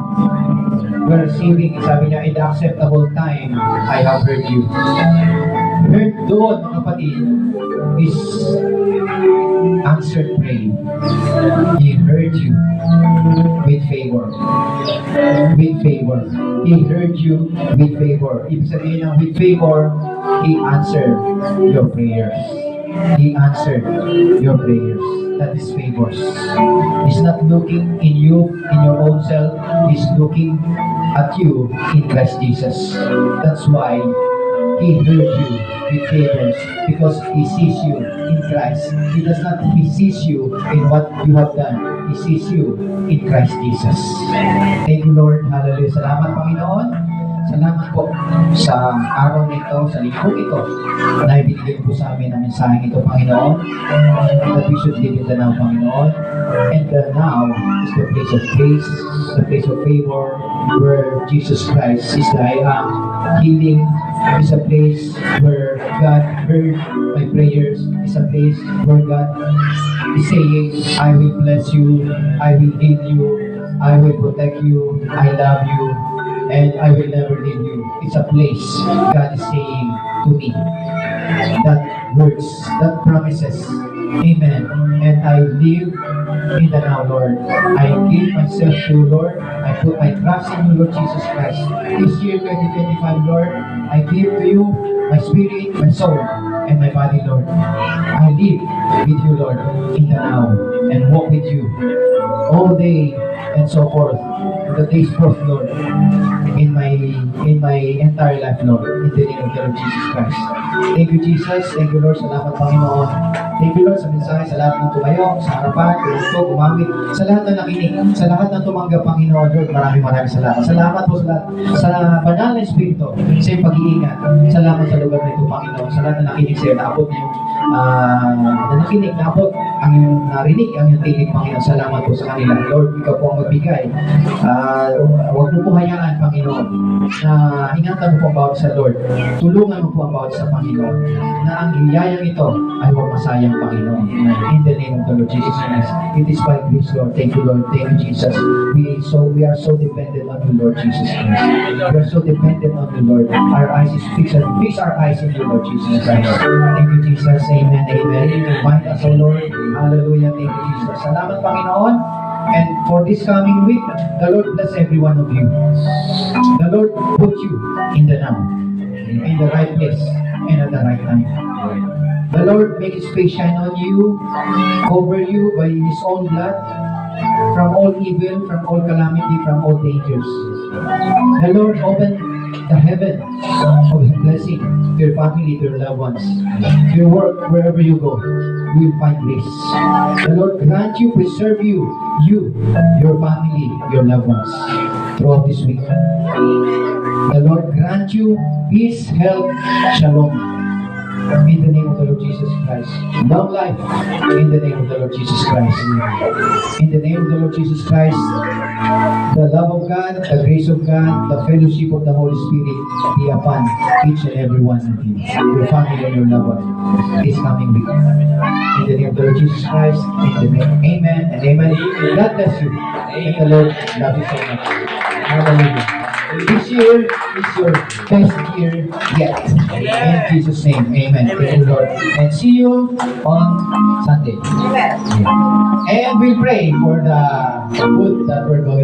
We are receiving, sabi niya, in the acceptable time, I have heard you. Heard doon, mga kapatid, is answered prayer. He heard you with favor. With favor. He heard you with favor. Ibig sabihin ng with favor, He answered your prayers. He answered your prayers. That is favors. He's not looking in you, in your own self. He's looking at you in Christ Jesus. That's why He heard you with favors, because He sees you in Christ. He does not, He sees you in what you have done. He sees you in Christ Jesus. Thank you, Lord. Hallelujah. Salamat, Panginoon. Salamat po sa araw nito, sa linggong ito, na ibinigay po sa amin ang mensaheng ito, Panginoon. That we should live in the now, Panginoon. And the now is the place of grace, the place of favor, where Jesus Christ is the I am. Healing is a place where God heard my prayers, is a place where God is saying, I will bless you, I will heal you, I will protect you, I love you, and I will never leave you. It's a place God is saying to me. That words, that promises. Amen. And I live in the now, Lord. I give myself to you, Lord. I put my trust in you, Lord Jesus Christ. This year, 2025, Lord, I give to you my spirit, my soul, and my body, Lord. I live with you, Lord, in the now, and walk with you all day and so forth. The days forth, Lord, in my entire life, Lord, in the name of the Lord Jesus Christ. Thank you, Jesus. Thank you, Lord. Salamat, Panginoon. Thank you, Lord, sa mensahe, sa lahat ng tumayo, sa harapan, gusto, gumamit, sa lahat ng nakinig, sa lahat ng tumanggap, Panginoon, Lord, maraming salamat. Salamat po sa lahat, sa banal na Espiritu, sa iyong pag-iingat. Salamat sa lugar na ito, Panginoon, sa lahat na nakinig sa iyo, naabot niyo na nakinig, naabot ang iyong narinig, ang iyong tinig, Panginoon. Salamat po sa kanila. Lord, ikaw po ang magbigay. Huwag mo po hayaan, Panginoon, Panginoon, na ingatan mo po ang bawat sa Lord. Tulungan mo po ang bawat sa Panginoon, na ang biyayang ito ay huwag masayang, Panginoon. In the name of the Lord Jesus Christ. It is by grace, Lord. Thank you, Lord. Thank you, Jesus. We are so dependent on you, Lord Jesus Christ. We are so dependent on you, Lord. Our eyes is fixed. Fix our eyes in you, Lord Jesus Christ. Thank you, Jesus. Amen. Amen. Bind us, O Lord. Hallelujah. Thank you, Jesus. Salamat, Panginoon. And for this coming week, the Lord bless every one of you. The Lord put you in the now, in the right place, and at the right time. The Lord make His face shine on you, cover you by His own blood, from all evil, from all calamity, from all dangers. The Lord open the heaven of His blessing to your family, to your loved ones, to your work, wherever you go, you will find grace. The Lord grant you, preserve you, your family, your loved ones, throughout this week. The Lord grant you peace, health, shalom. In the name of the Lord Jesus Christ. Long life in the name of the Lord Jesus Christ. In the name of the Lord Jesus Christ, the love of God, the grace of God, the fellowship of the Holy Spirit be upon each and every one of you, your family and your loved ones, this coming week. In the name of the Lord Jesus Christ, in the name, amen and amen. God bless you. And the Lord love you so much. Hallelujah. This year is your best year yet. In Jesus' name, amen. Thank you, Lord. And see you on Sunday. And we pray for the food that we're going